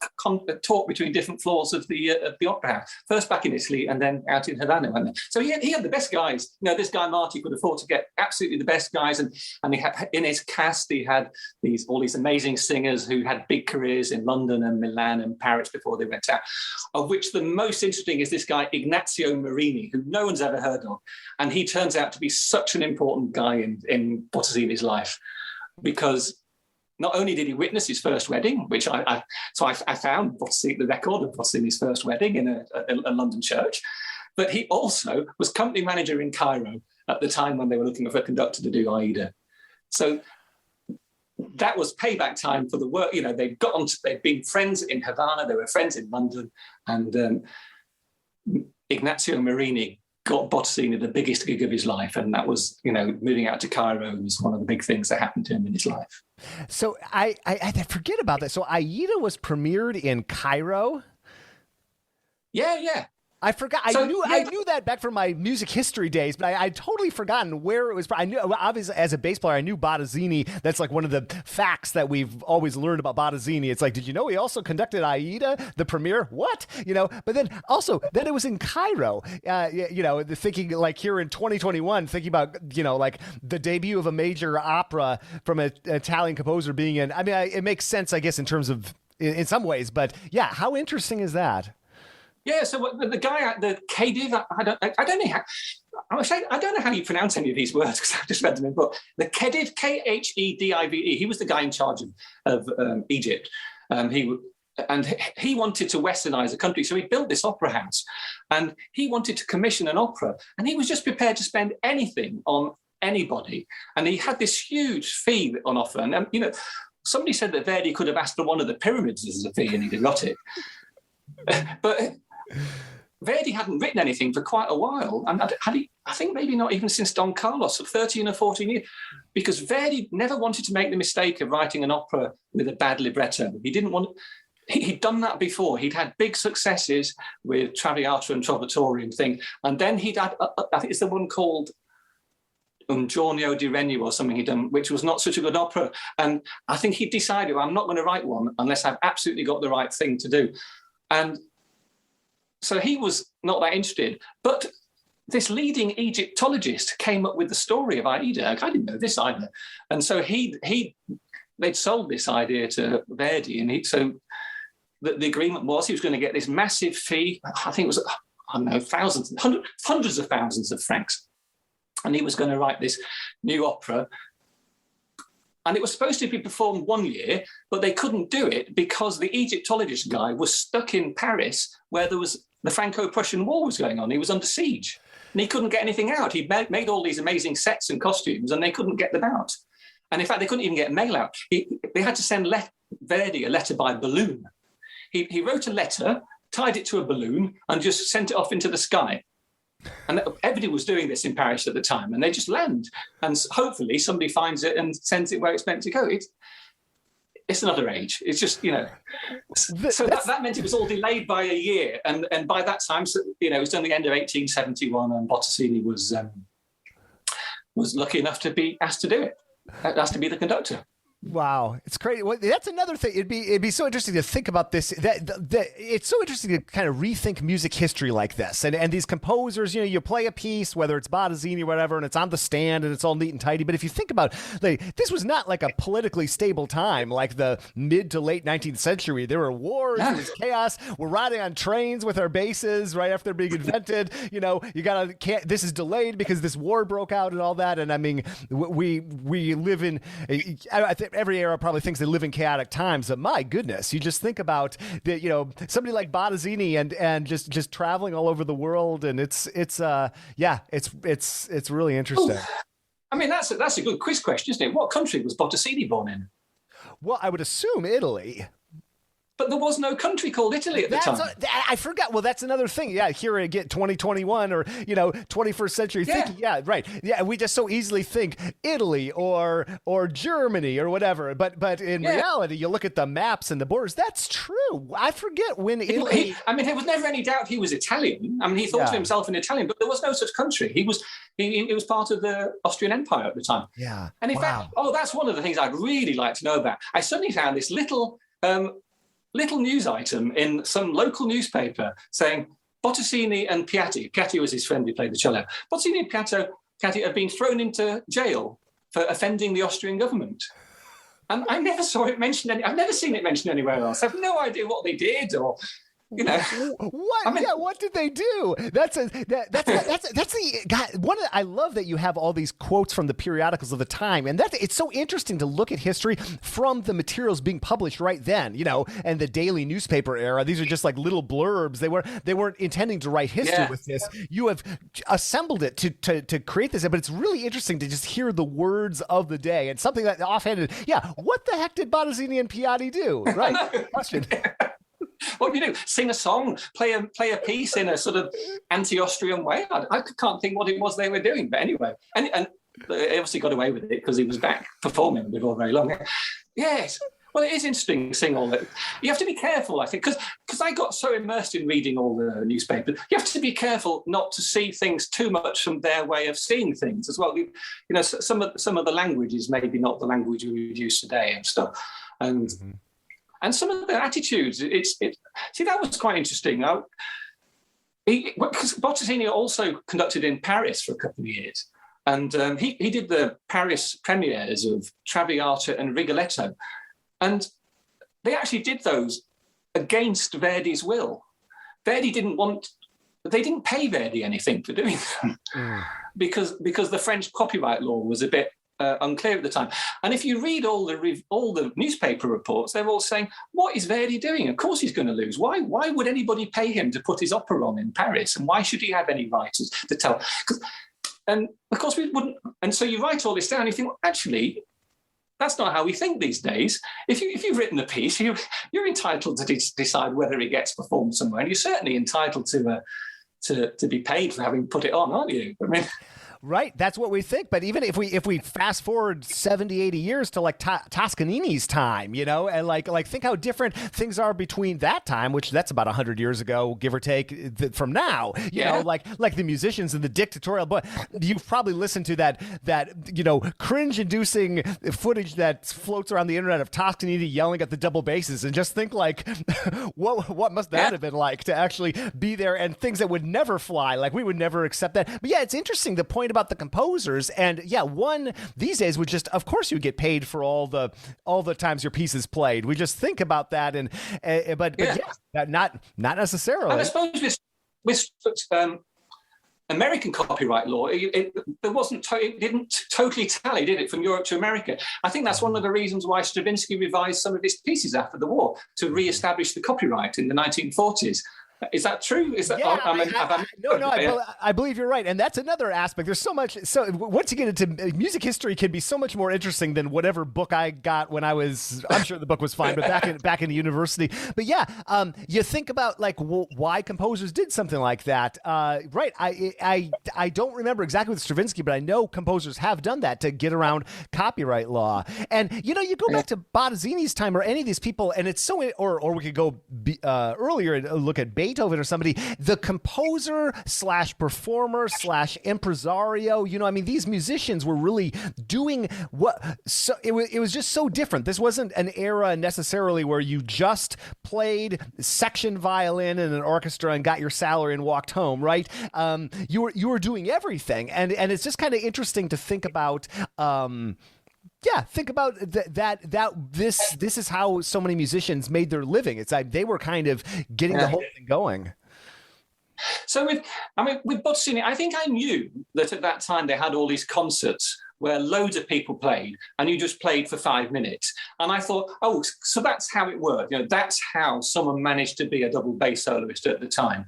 talk between different floors of the opera house. First back in Italy and then out in Havana. So he had the best guys. This guy Marty could afford to get absolutely the best guys, and he had in his cast he had all these amazing singers who had big careers in London and Milan and Paris before they went out. Of which the most interesting is this guy Ignazio Marini, who no one's ever heard of, and he turns out to be such an important guy in Bottesini's life. Because not only did he witness his first wedding, which I found the record of Bottesini's first wedding in a London church, but he also was company manager in Cairo at the time when they were looking for a conductor to do Aida. So that was payback time for the work. They'd been friends in Havana, they were friends in London, and Ignazio Marini got Bottesini the biggest gig of his life, and that was, moving out to Cairo was one of the big things that happened to him in his life. So I forget about that. So Aida was premiered in Cairo. Yeah. I forgot. I knew that back from my music history days, but I'd totally forgotten where it was. I knew, obviously, as a bass player, I knew Bottesini. That's like one of the facts that we've always learned about Bottesini. It's like, did you know he also conducted Aida, the premiere? What? But then also, then it was in Cairo, thinking like here in 2021, thinking about, like the debut of a major opera from an Italian composer being in. I mean, it makes sense, I guess, in terms of, in some ways, but yeah, how interesting is that? Yeah, so the guy, the Khedive, I don't know how you pronounce any of these words because I've just read them in the book. The Khedive, Khedive, he was the guy in charge of Egypt. He wanted to westernize the country, so he built this opera house, and he wanted to commission an opera, and he was just prepared to spend anything on anybody, and he had this huge fee on offer. And somebody said that Verdi could have asked for one of the pyramids as a fee, and he'd have got it. But Verdi hadn't written anything for quite a while, and I think maybe not even since Don Carlos, 13 or 14 years, because Verdi never wanted to make the mistake of writing an opera with a bad libretto. He didn't want. He'd done that before. He'd had big successes with Traviata and Trovatore and things, and then he'd had, I think it's the one called Un Giorno di Regno or something he'd done, which was not such a good opera. And I think he decided, I'm not going to write one unless I've absolutely got the right thing to do. And so he was not that interested. But this leading Egyptologist came up with the story of Aida. I didn't know this either. And so they'd sold this idea to Verdi. And so the agreement was he was going to get this massive fee. I think it was, I don't know, hundreds of thousands of francs. And he was going to write this new opera. And it was supposed to be performed one year, but they couldn't do it because the Egyptologist guy was stuck in Paris where the Franco-Prussian War was going on. He was under siege and he couldn't get anything out. He made all these amazing sets and costumes and they couldn't get them out. And in fact, they couldn't even get mail out. They had to send Verdi a letter by balloon. He wrote a letter, tied it to a balloon and just sent it off into the sky. And everybody was doing this in Paris at the time, and they just land, and hopefully somebody finds it and sends it where it's meant to go. It's another age. It's just, So that meant it was all delayed by a year, and by that time, it was done the end of 1871, and Bottesini was lucky enough to be asked to do it, asked to be the conductor. Wow, it's crazy. Well, that's another thing. It'd be so interesting to think about this. It's so interesting to kind of rethink music history like this. And these composers, you play a piece, whether it's Bottesini or whatever, and it's on the stand and it's all neat and tidy. But if you think about, this was not like a politically stable time like the mid to late 19th century. There were wars, there was chaos. We're riding on trains with our basses right after they're being invented. This is delayed because this war broke out and all that. And I mean, we live in. I think every era probably thinks they live in chaotic times, but my goodness, you just think about somebody like Bottesini and just traveling all over the world, and it's really interesting. Ooh. I mean, that's a good quiz question, isn't it? What country was Bottesini born in? Well, I would assume Italy. But there was no country called Italy at the time. I forgot. Well, that's another thing. Yeah, here again, 2021 or 21st century thinking. Yeah, right. Yeah, we just so easily think Italy or Germany or whatever. But in reality, you look at the maps and the borders. That's true. I forget when Italy. There was never any doubt he was Italian. I mean, he thought of himself an Italian, but there was no such country. He was part of the Austrian Empire at the time. Yeah. And in fact, that's one of the things I'd really like to know about. I suddenly found this little news item in some local newspaper saying Bottesini and Piatti was his friend who played the cello, Bottesini and Piatti have been thrown into jail for offending the Austrian government. And I never saw it mentioned. I've never seen it mentioned anywhere else. I have no idea what they did or What? I mean, what did they do? That's the guy. I love that you have all these quotes from the periodicals of the time, and it's so interesting to look at history from the materials being published right then, and the daily newspaper era. These are just like little blurbs. They weren't intending to write history with this. You have assembled it to create this, but it's really interesting to just hear the words of the day and something that offhanded. Yeah, what the heck did Bottesini and Piatti do? Right? Question. What do you do? Sing a song, play a piece in a sort of anti-Austrian way? I can't think what it was they were doing. But anyway, and they obviously got away with it because he was back performing before very long. Yes. Well, it is interesting seeing all that. You have to be careful, I think, because I got so immersed in reading all the newspapers. You have to be careful not to see things too much from their way of seeing things as well. You know, some of the language is maybe not the language we would use today and stuff, and some of the attitudes. See, that was quite interesting. Because Bottesini also conducted in Paris for a couple of years, and he did the Paris premieres of Traviata and Rigoletto. And they actually did those against Verdi's will. They didn't pay Verdi anything for doing them because the French copyright law was a bit unclear at the time. And if you read all the newspaper reports, they're all saying, what is Verdi doing? Of course he's going to lose. Why would anybody pay him to put his opera on in Paris? And why should he have any writers to tell? And of course we wouldn't. And so you write all this down, and you think, well, actually, that's not how we think these days. If you've written a piece, you're entitled to decide whether it gets performed somewhere, and you're certainly entitled to be paid for having put it on, aren't you? I mean, right, that's what we think. But even if we fast forward 70, 80 years to like Toscanini's time, you know, and like think how different things are between that time, which that's about 100 years ago, give or take, from now. You know, like the musicians and the dictatorial. But you've probably listened to that you know, cringe-inducing footage that floats around the internet of Toscanini yelling at the double basses, and just think like, what must that have been like to actually be there, and things that would never fly. Like we would never accept that. But yeah, it's interesting the point about the composers, and one these days would just, of course, you get paid for all the times your piece is played. We just think about that, but not necessarily. And I suppose with American copyright law, it didn't totally tally, did it, from Europe to America? I think that's one of the reasons why Stravinsky revised some of his pieces after the war to re-establish the copyright in the 1940s. Is that true? Is that? I believe you're right, and that's another aspect. There's so much. So once you get into music history, can be so much more interesting than whatever book I got when I was. I'm sure the book was fine, but back in the university. But you think about like why composers did something like that, right? I don't remember exactly with Stravinsky, but I know composers have done that to get around copyright law. And you know, you go back to Bottesini's time or any of these people, and it's so. Or we could go earlier and look at Beethoven or somebody, the composer / performer / impresario, you know, I mean, these musicians were really doing it was just so different. This wasn't an era necessarily where you just played section violin in an orchestra and got your salary and walked home, right? You were doing everything, and it's just kind of interesting to think about. Think about this is how so many musicians made their living. It's like they were kind of getting the whole thing going. So with Bottesini, I think I knew that at that time they had all these concerts where loads of people played and you just played for 5 minutes. And I thought, oh, so that's how it worked. You know, that's how someone managed to be a double bass soloist at the time.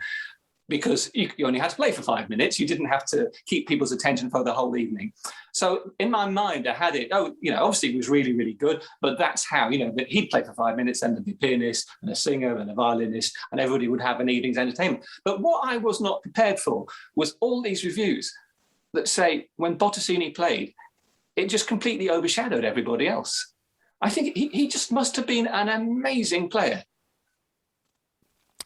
Because you only had to play for 5 minutes. You didn't have to keep people's attention for the whole evening. So in my mind, I had it, obviously he was really, really good, but that's how, that he'd play for 5 minutes, and there'd be a pianist and a singer and a violinist, and everybody would have an evening's entertainment. But what I was not prepared for was all these reviews that say when Bottesini played, it just completely overshadowed everybody else. I think he just must have been an amazing player.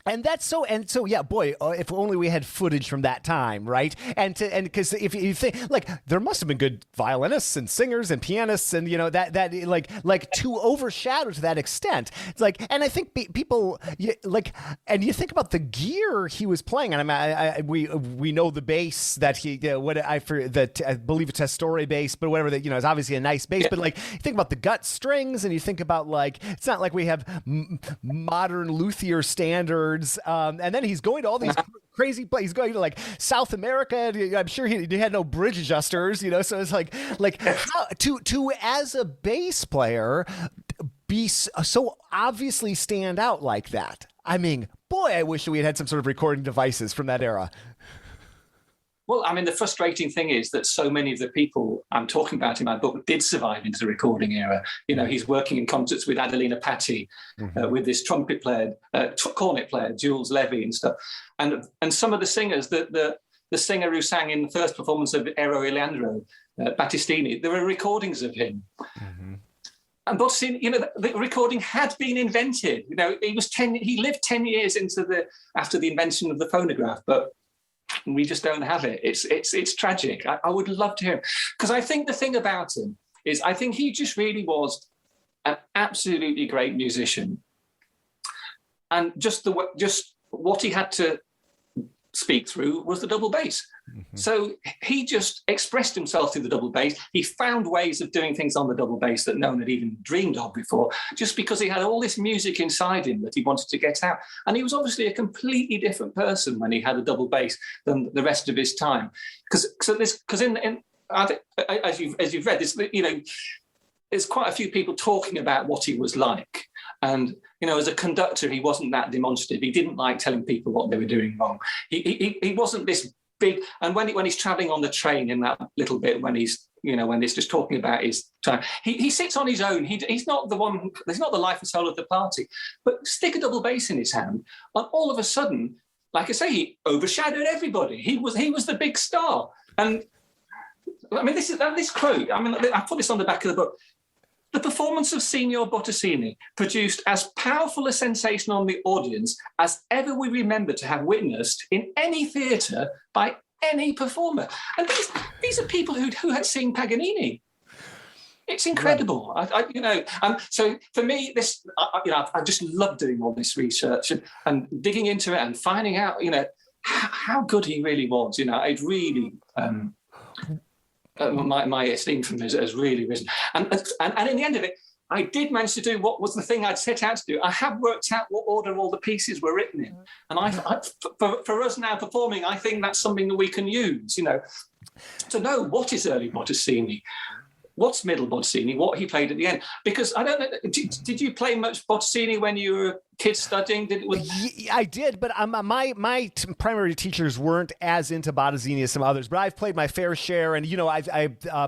And if only we had footage from that time, right? And because if you think, like, there must have been good violinists and singers and pianists, and that to overshadow to that extent. It's like, and I think people and you think about the gear he was playing, and we know the bass that I believe it's a Testore bass, but whatever that is obviously a nice bass. Yeah. But like, you think about the gut strings, and you think about it's not like we have modern luthier standards. And then he's going to all these crazy places. He's going to like South America. I'm sure he had no bridge adjusters, So it's like how, to as a bass player be so obviously stand out like that. I mean, boy, I wish we had some sort of recording devices from that era. Well, I mean, the frustrating thing is that so many of the people I'm talking about in my book did survive into the recording era. You know, he's working in concerts with Adelina Patti, with this trumpet player, cornet player, Jules Levy and stuff. And some of the singers, the singer who sang in the first performance of Ero e Leandro, Bottesini, there were recordings of him. And Bottesini, you know, the recording had been invented. You know, he lived 10 years after the invention of the phonograph, but we just don't have it. It's tragic. I would love to hear him, because I think the thing about him is I think he just really was an absolutely great musician, and just what he had to speak through was the double bass. So he just expressed himself through the double bass. He found ways of doing things on the double bass that no one had even dreamed of before, just because he had all this music inside him that he wanted to get out. And he was obviously a completely different person when he had a double bass than the rest of his time. Because as you've read this, you know, there's quite a few people talking about what he was like. And, you know, as a conductor, he wasn't that demonstrative. He didn't like telling people what they were doing wrong. He wasn't this big. And when he's traveling on the train in that little bit, when he's just talking about his time, he sits on his own. He's not the one. He's not the life and soul of the party. But stick a double bass in his hand, and all of a sudden, like I say, he overshadowed everybody. He was the big star. And I mean, this quote. I mean, I put this on the back of the book. The performance of Signor Bottesini produced as powerful a sensation on the audience as ever we remember to have witnessed in any theatre by any performer. And these are people who had seen Paganini. It's incredible. Right. So for me, I just love doing all this research and digging into it and finding out, you know, how good he really was. You know, it really. My esteem for him has really risen. And in the end of it, I did manage to do what was the thing I'd set out to do. I have worked out what order all the pieces were written in. And for us now performing, I think that's something that we can use, you know, to know what is early Bottesini, what's middle Bottesini, what he played at the end. Because I don't know, did you play much Bottesini when you were a kid studying? I did, but my primary teachers weren't as into Bottesini as some others. But I've played my fair share, and you know,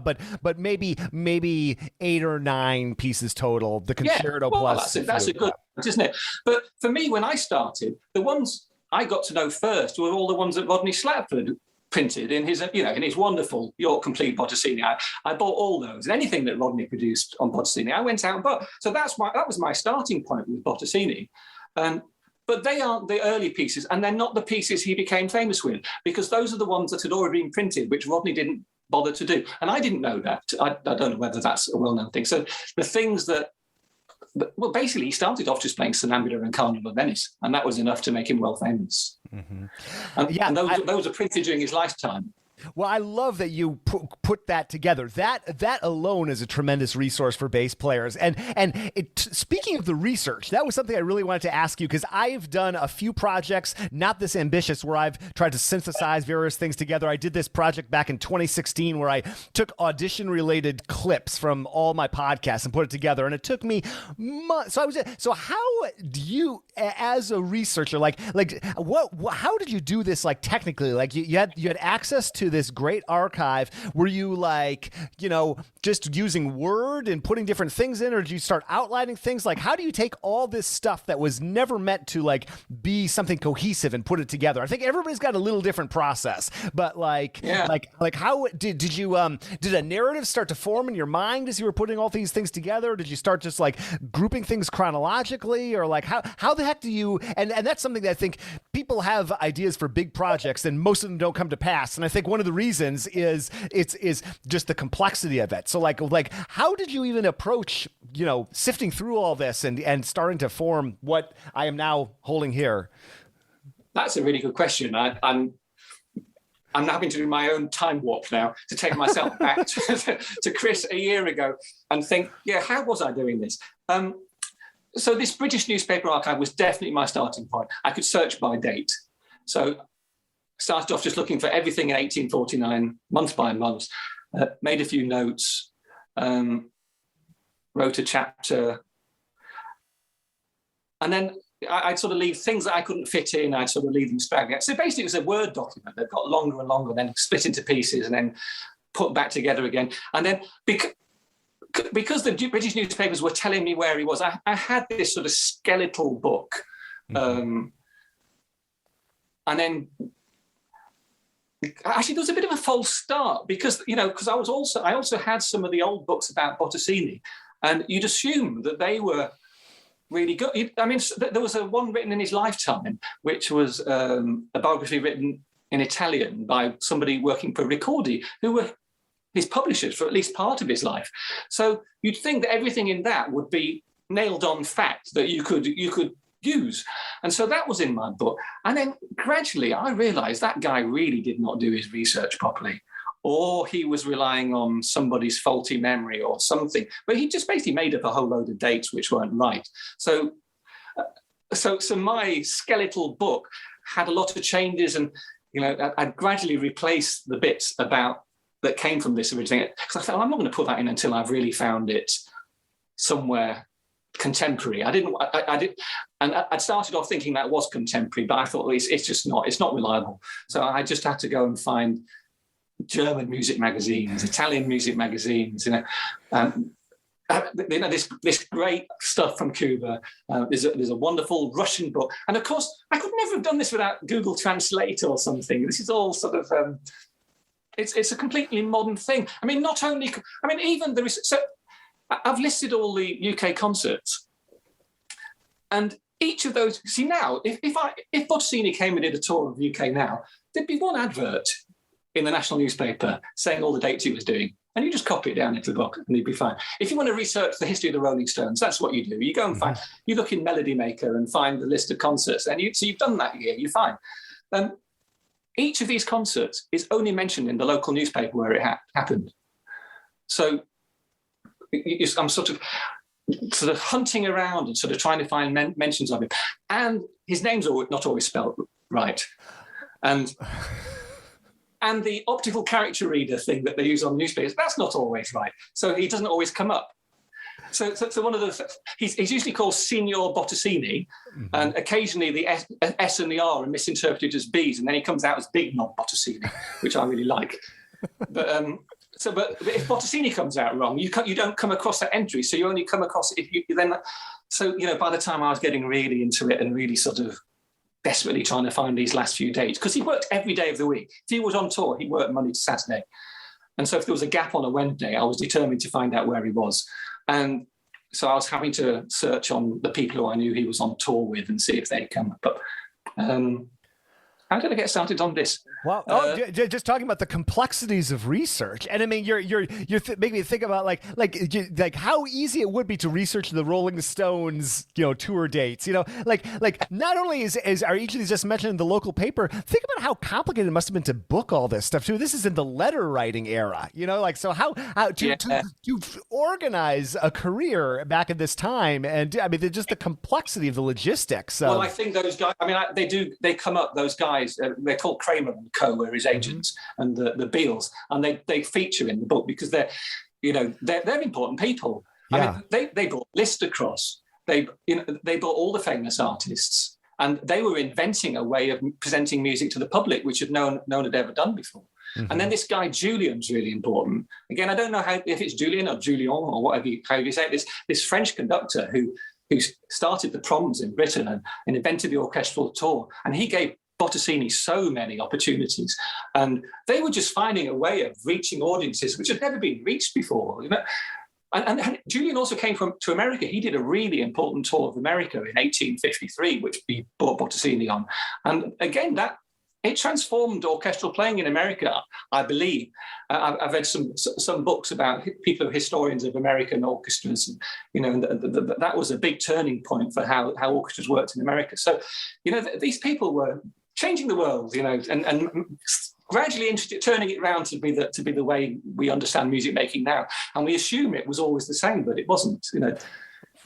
but maybe 8 or 9 pieces total. The concerto plus. That's a good, isn't it? But for me, when I started, the ones I got to know first were all the ones that Rodney Slatford printed in his wonderful York Complete Bottesini. I bought all those, and anything that Rodney produced on Bottesini, I went out and bought. So that was my starting point with Bottesini. But they aren't the early pieces, and they're not the pieces he became famous with, because those are the ones that had already been printed, which Rodney didn't bother to do. And I didn't know that. I don't know whether that's a well-known thing. So the things that, well, basically, he started off just playing Sonnambula and Carnival of Venice, and that was enough to make him world famous. And those are printed during his lifetime. Well, I love that you put that together. That alone is a tremendous resource for bass players. And speaking of the research, that was something I really wanted to ask you, because I've done a few projects, not this ambitious, where I've tried to synthesize various things together. I did this project back in 2016 where I took audition-related clips from all my podcasts and put it together, and it took me months. So how do you, as a researcher, how did you do this, like, technically? Like, you had access to this great archive. Were you just using Word and putting different things in, or did you start outlining things? Like, how do you take all this stuff that was never meant to be something cohesive and put it together? I think everybody's got a little different process, but how did you did a narrative start to form in your mind as you were putting all these things together? Did you start just grouping things chronologically, or how the heck do you, and that's something that I think people have ideas for big projects and most of them don't come to pass. And I think one of the reasons is just the complexity of it. So how did you even approach, sifting through all this and starting to form what I am now holding here? That's a really good question. I'm having to do my own time warp now to take myself back to Chris a year ago and think, how was I doing this? So this British newspaper archive was definitely my starting point. I could search by date. So started off just looking for everything in 1849, month by month, made a few notes, wrote a chapter. And then I'd sort of leave things that I couldn't fit in, I'd sort of leave them spragging. So basically, it was a Word document that got longer and longer, then split into pieces and then put back together again. And then because the British newspapers were telling me where he was, I had this sort of skeletal book. And then actually there was a bit of a false start because I also had some of the old books about Bottesini, and you'd assume that they were really good. I mean, there was one written in his lifetime, which was a biography written in Italian by somebody working for Ricordi, who were his publishers for at least part of his life. So you'd think that everything in that would be nailed on fact that you could use. And so that was in my book. And then gradually I realized that guy really did not do his research properly, or he was relying on somebody's faulty memory or something. But he just basically made up a whole load of dates which weren't right. So my skeletal book had a lot of changes, and I'd gradually replaced the bits that came from this originally, because I thought, I'm not going to put that in until I've really found it somewhere contemporary. I'd started off thinking that was contemporary, but I thought it's just not. It's not reliable. So I just had to go and find German music magazines, Italian music magazines. This great stuff from Cuba. There's a wonderful Russian book, and of course, I could never have done this without Google Translate or something. This is all sort of. It's a completely modern thing. I mean, even there is. So I've listed all the UK concerts, and each of those. See now, if Bottesini came and did a tour of the UK now, there'd be one advert in the national newspaper saying all the dates he was doing, and you just copy it down into the book, and you'd be fine. If you want to research the history of the Rolling Stones, that's what you do. You go and find. You look in Melody Maker and find the list of concerts, and so you've done that year. You're fine. Each of these concerts is only mentioned in the local newspaper where it happened. So I'm sort of hunting around and sort of trying to find mentions of him. And his name's not always spelled right. And the optical character reader thing that they use on newspapers, that's not always right. So he doesn't always come up. So one of the he's usually called Signor Bottesini, and occasionally the S and the R are misinterpreted as B's, and then he comes out as Big Knob Bottesini, which I really like. But if Bottesini comes out wrong, you don't come across that entry, so you only come across it if you then. So by the time I was getting really into it and really sort of desperately trying to find these last few dates, because he worked every day of the week. If he was on tour, he worked Monday to Saturday, and so if there was a gap on a Wednesday, I was determined to find out where he was. And so I was having to search on the people who I knew he was on tour with and see if they'd come up. But how did I get started on this? Well, just talking about the complexities of research, and I mean, you're making me think about like how easy it would be to research the Rolling Stones, tour dates. Like not only are each of these just mentioned in the local paper, think about how complicated it must have been to book all this stuff too. This is in the letter writing era, so how to organize a career back at this time, and I mean just the complexity of the logistics. Well, I think those guys. I mean, they come up. Those guys, they're called Kramer and Co. Were his agents, and the Beals, and they feature in the book because they're important people. Yeah. I mean, they brought Liszt across. They brought all the famous artists, and they were inventing a way of presenting music to the public, which no one had ever done before. And then this guy Julian's really important. Again, I don't know if it's Julian or Julian or whatever how you say it. This French conductor who started the proms in Britain and invented the orchestral tour, and he gave Bottesini so many opportunities, and they were just finding a way of reaching audiences which had never been reached before. And Julian also came to America. He did a really important tour of America in 1853, which he brought Bottesini on. And again, it transformed orchestral playing in America, I believe. I've read some books about people who are historians of American orchestras, and that was a big turning point for how orchestras worked in America. So, these people were changing the world, and gradually turning it around to be the way we understand music making now. And we assume it was always the same, but it wasn't,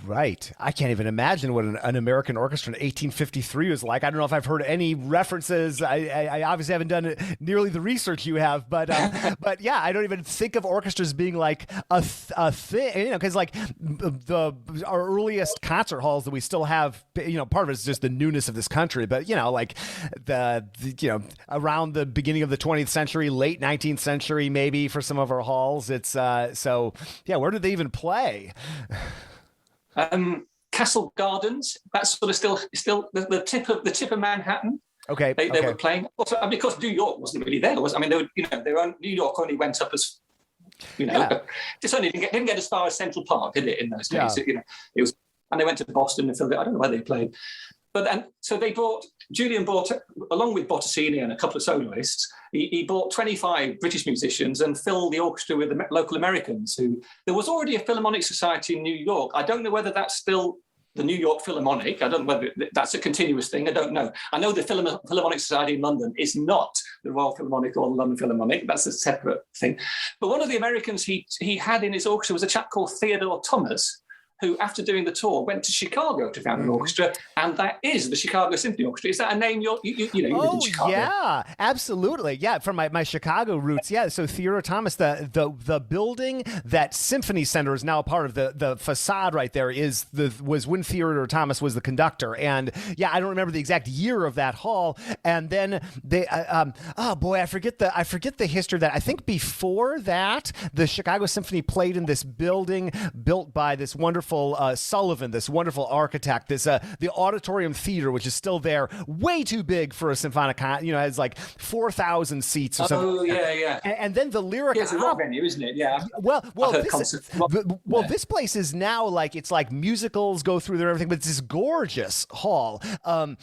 Right. I can't even imagine what an American orchestra in 1853 was like. I don't know if I've heard any references. I obviously haven't done nearly the research you have, but yeah, I don't even think of orchestras being like a thing, because like our earliest concert halls that we still have, part of it is just the newness of this country, but like the around the beginning of the 20th century, late 19th century, maybe for some of our halls, it's so yeah. Where did they even play? Castle Gardens. That's sort of still the tip of Manhattan. Okay, they were playing. Also, because New York wasn't really there. New York only went up as just only didn't get as far as Central Park, did it? In those days, it was, and they went to Boston and Philadelphia. I don't know where they played, so Julian bought, along with Bottesini and a couple of soloists, he bought 25 British musicians and filled the orchestra with local Americans. There was already a Philharmonic Society in New York. I don't know whether that's still the New York Philharmonic. I don't know whether that's a continuous thing. I don't know. I know the Philharmonic Society in London is not the Royal Philharmonic or the London Philharmonic. That's a separate thing. But one of the Americans he had in his orchestra was a chap called Theodore Thomas, who, after doing the tour, went to Chicago to found an orchestra, and that is the Chicago Symphony Orchestra. Is that a name you live in Chicago? Yeah, absolutely. Yeah, from my Chicago roots. Yeah, so Theodore Thomas, the building that Symphony Center is now a part of, the facade right there was when Theodore Thomas was the conductor. And yeah, I don't remember the exact year of that hall. And then they, I forget the history of that. I think before that, the Chicago Symphony played in this building built by this wonderful Sullivan, this wonderful architect, the Auditorium Theater, which is still there, way too big for a symphonic, has like 4,000 seats or something. Oh, yeah. And then the Lyric it's a rock venue, isn't it? Yeah. This place is now it's like musicals go through there and everything, but it's this gorgeous hall. And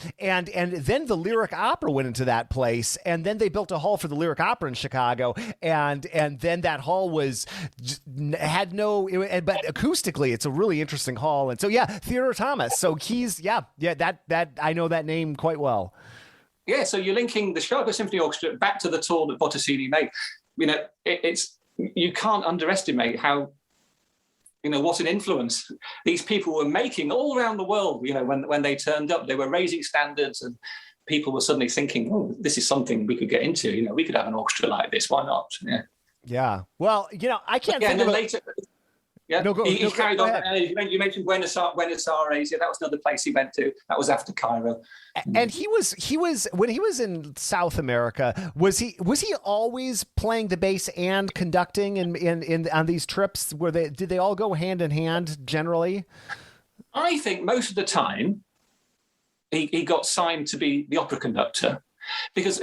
then the Lyric Opera went into that place, and then they built a hall for the Lyric Opera in Chicago, and then that hall but acoustically, it's a really interesting hall. And so Theodore Thomas, so he's that I know that name quite well. Yeah, so you're linking the Chicago Symphony Orchestra back to the tour that Bottesini made. You can't underestimate how what an influence these people were making all around the world. When they turned up, they were raising standards, and people were suddenly thinking, oh, this is something we could get into. We could have an orchestra like this, why not? Yeah. Well, I can't think of later. Yeah, he carried on. You mentioned Buenos Aires. Yeah, that was another place he went to. That was after Cairo. And he was when he was in South America. Was he always playing the bass and conducting in on these trips? Did they all go hand in hand generally? I think most of the time he got signed to be the opera conductor, because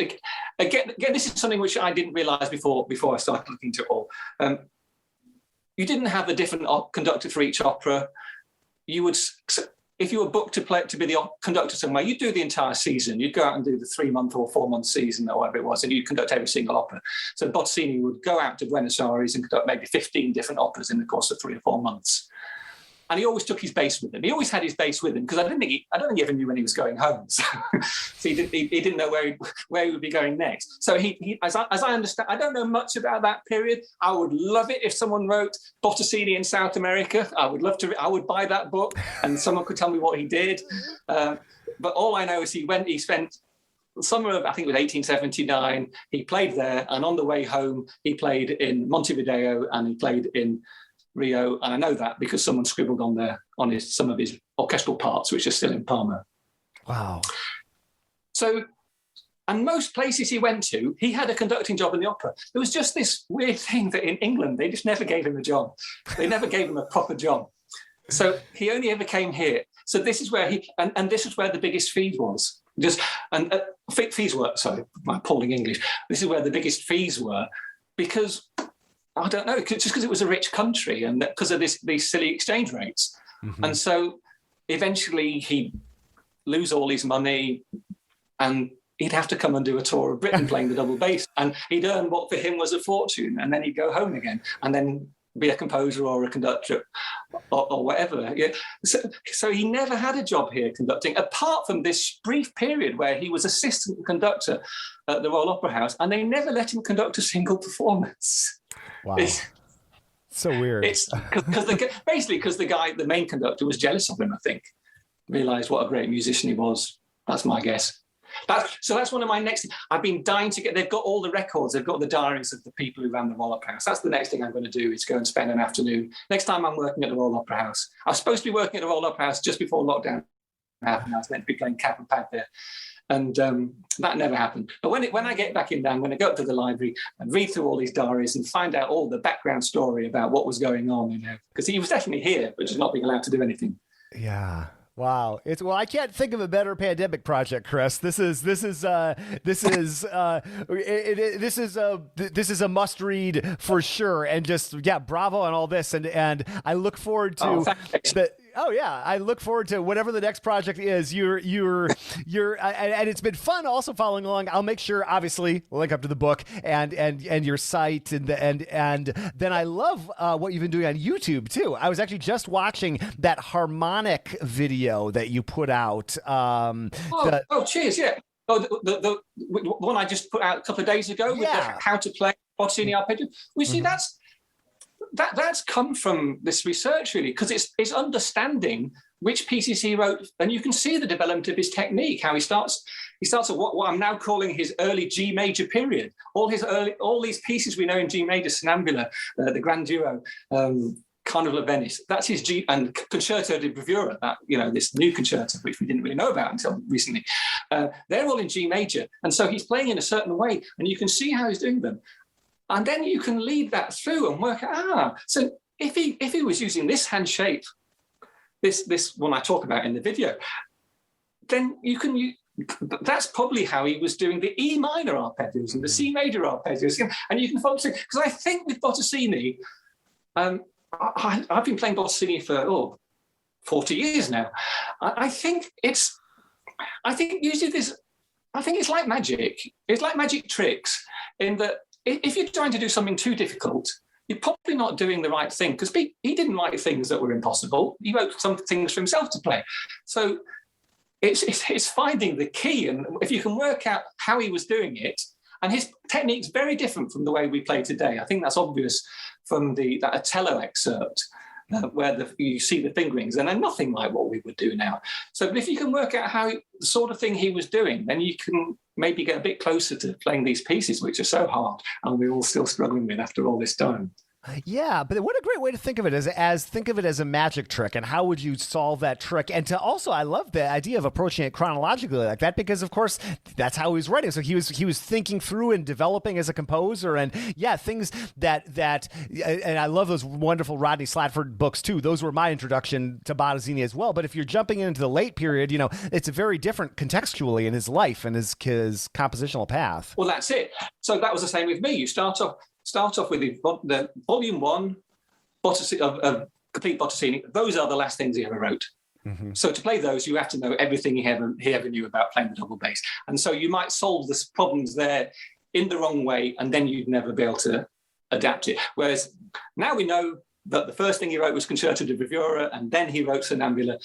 again, this is something which I didn't realise before I started looking into it all. You didn't have a different conductor for each opera. You would, if you were booked to be the conductor somewhere, you'd do the entire season. You'd go out and do the 3-month or 4-month season or whatever it was, and you'd conduct every single opera. So Bottesini would go out to Buenos Aires and conduct maybe 15 different operas in the course of 3 or 4 months. And he always took his bass with him. He always had his bass with him, because I don't think he even knew when he was going home. So he didn't know where he would be going next. So he as I understand, I don't know much about that period. I would love it if someone wrote Bottesini in South America. I would love to. I would buy that book, and someone could tell me what he did. But all I know is he spent summer of, I think it was 1879. He played there, and on the way home, he played in Montevideo and he played in Rio, and I know that because someone scribbled on some of his orchestral parts, which are still in Parma. Wow. So, and most places he went to, he had a conducting job in the opera. There was just this weird thing that in England, they just never gave him a job. They never gave him a proper job. So he only ever came here. So this is where this is where the biggest fees was. Fees were, sorry, my appalling English. This is where the biggest fees were, because I don't know, just because it was a rich country and because of these silly exchange rates. Mm-hmm. And so eventually he'd lose all his money and he'd have to come and do a tour of Britain playing the double bass, and he'd earn what for him was a fortune, and then he'd go home again and then be a composer or a conductor or whatever. Yeah. So he never had a job here conducting, apart from this brief period where he was assistant conductor at the Royal Opera House, and they never let him conduct a single performance. Wow. So weird. It's because the main conductor was jealous of him, I think. Realised what a great musician he was. That's my guess. That's one of my next. I've been dying to get. They've got all the records. They've got the diaries of the people who ran the Royal Opera House. That's the next thing I'm going to do. Is go and spend an afternoon. Next time I'm working at the Royal Opera House. I was supposed to be working at the Royal Opera House just before lockdown happened. I was meant to be playing cap and pad there, and that never happened. But when I get back in there, I'm going to go up to the library and read through all these diaries and find out all the background story about what was going on. Because he was definitely here, but just not being allowed to do anything. Yeah. Wow. I can't think of a better pandemic project, Chris. This is a must read for sure. And just, bravo on all this. And I look forward to I look forward to whatever the next project is. And it's been fun also following along. I'll make sure, obviously, we'll link up to the book and your site and then I love what you've been doing on YouTube too. I was actually just watching that harmonic video that you put out. Cheers! Yeah. The one I just put out a couple of days ago with how to play Bottesini arpeggio. We see that's come from this research really, because it's understanding which pieces he wrote, and you can see the development of his technique. How he starts at what I'm now calling his early G major period. All these pieces we know in G major, Sonnambula, the Grand Duo. Carnival of Venice. That's his G, and Concerto di Bravura. This new concerto, which we didn't really know about until recently. They're all in G major, and so he's playing in a certain way, and you can see how he's doing them, and then you can lead that through and work out. So if he was using this hand shape, this one I talk about in the video, then that's probably how he was doing the E minor arpeggios and the C major arpeggios, and you can follow through. Because I think with Bottesini. I've been playing Bottesini for 40 years now. I think it's like magic. It's like magic tricks in that if you're trying to do something too difficult, you're probably not doing the right thing, because he didn't write things that were impossible. He wrote some things for himself to play. So it's finding the key, and if you can work out how he was doing it. And his technique's very different from the way we play today. I think that's obvious from that Otello excerpt, where you see the fingerings, and they're nothing like what we would do now. So if you can work out the sort of thing he was doing, then you can maybe get a bit closer to playing these pieces, which are so hard, and we're all still struggling with after all this time. Yeah, but what a great way to think of it as think of it as a magic trick, and how would you solve that trick? And to also, I love the idea of approaching it chronologically like that, because of course that's how he was writing. So he was thinking through and developing as a composer, and things that and I love those wonderful Rodney Slatford books too. Those were my introduction to Bottesini as well. But if you're jumping into the late period, it's a very different contextually in his life and his compositional path. Well, that's it. So that was the same with me. You start off with the volume 1 of complete Bottesini. Those are the last things he ever wrote. Mm-hmm. So to play those, you have to know everything he ever knew about playing the double bass. And so you might solve the problems there in the wrong way, and then you'd never be able to adapt it. Whereas now we know that the first thing he wrote was Concerto di Bravura, and then he wrote Sonnambula.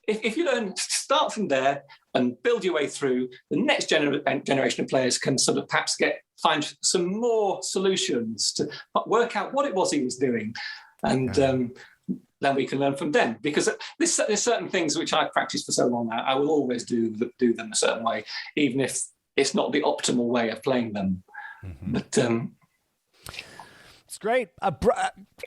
If you start from there and build your way through, the next generation of players can sort of perhaps find some more solutions to work out what it was he was doing. And then we can learn from them. Because there's certain things which I've practiced for so long now, I will always do them a certain way, even if it's not the optimal way of playing them. Mm-hmm. But it's great.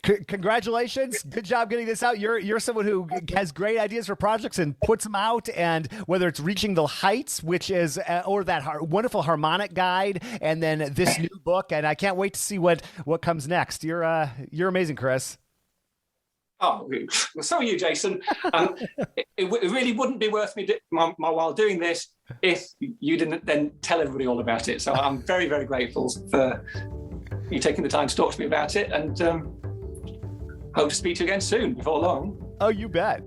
Congratulations. Good job getting this out. You're someone who has great ideas for projects and puts them out, and whether it's Reaching the Heights, which is, or that wonderful harmonic guide, and then this new book, and I can't wait to see what comes next. You're amazing, Chris. Oh, so are you, Jason. It really wouldn't be worth my while doing this if you didn't then tell everybody all about it. So I'm very, very grateful for you taking the time to talk to me about it, and hope to speak to you again soon, before long. Oh, you bet.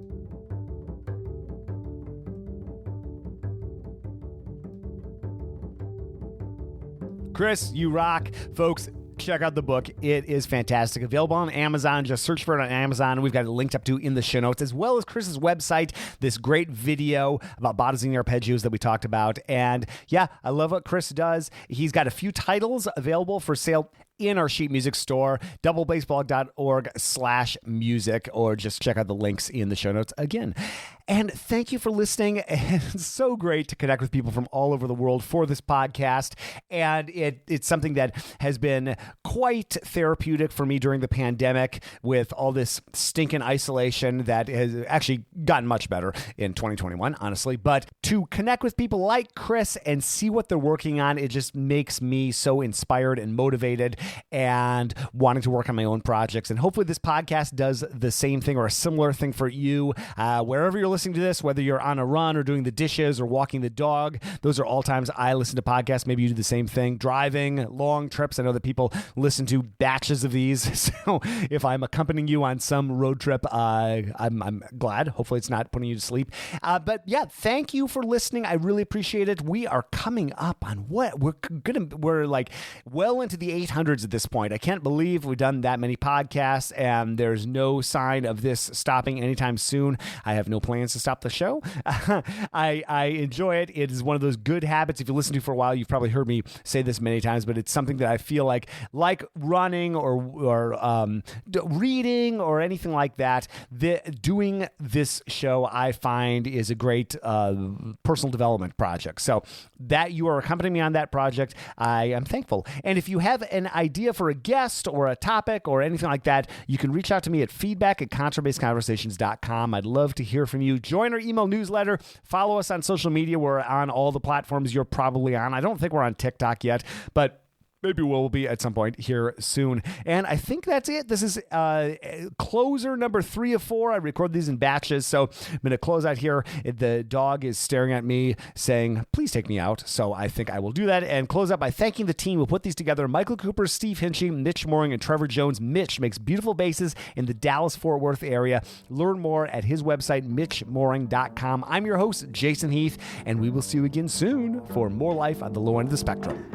Chris, you rock. Folks, check out the book. It is fantastic. Available on Amazon. Just search for it on Amazon. We've got it linked up to in the show notes, as well as Chris's website, this great video about Bottesini arpeggios that we talked about. And yeah, I love what Chris does. He's got a few titles available for sale in our sheet music store, doublebassblog.org/music, or just check out the links in the show notes again. And thank you for listening. It's so great to connect with people from all over the world for this podcast. And it's something that has been quite therapeutic for me during the pandemic with all this stinking isolation that has actually gotten much better in 2021, honestly. But to connect with people like Chris and see what they're working on, it just makes me so inspired and motivated and wanting to work on my own projects. And hopefully this podcast does the same thing or a similar thing for you. Wherever you're listening to this, whether you're on a run or doing the dishes or walking the dog, those are all times I listen to podcasts. Maybe you do the same thing. Driving, long trips. I know that people listen to batches of these. So if I'm accompanying you on some road trip, I'm glad. Hopefully it's not putting you to sleep. But yeah, thank you for listening. I really appreciate it. We are coming up on what? We're like well into the 800s at this point. I can't believe we've done that many podcasts and there's no sign of this stopping anytime soon. I have no plans to stop the show. I enjoy it. It is one of those good habits. If you listen to for a while, you've probably heard me say this many times, but it's something that I feel like running or reading or anything like that. Doing this show, I find, is a great personal development project. So that you are accompanying me on that project, I am thankful. And if you have an idea for a guest or a topic or anything like that, you can reach out to me at feedback@contrabassconversations.com. I'd love to hear from you. Join our email newsletter. Follow us on social media. We're on all the platforms you're probably on. I don't think we're on TikTok yet, but maybe we'll be at some point here soon. And I think that's it. This is closer number 3 of 4. I record these in batches. So I'm going to close out here. The dog is staring at me saying, please take me out. So I think I will do that and close out by thanking the team who put these together. Michael Cooper, Steve Hinchy, Mitch Mooring, and Trevor Jones. Mitch makes beautiful basses in the Dallas-Fort Worth area. Learn more at his website, mitchmooring.com. I'm your host, Jason Heath, and we will see you again soon for more life on the low end of the spectrum.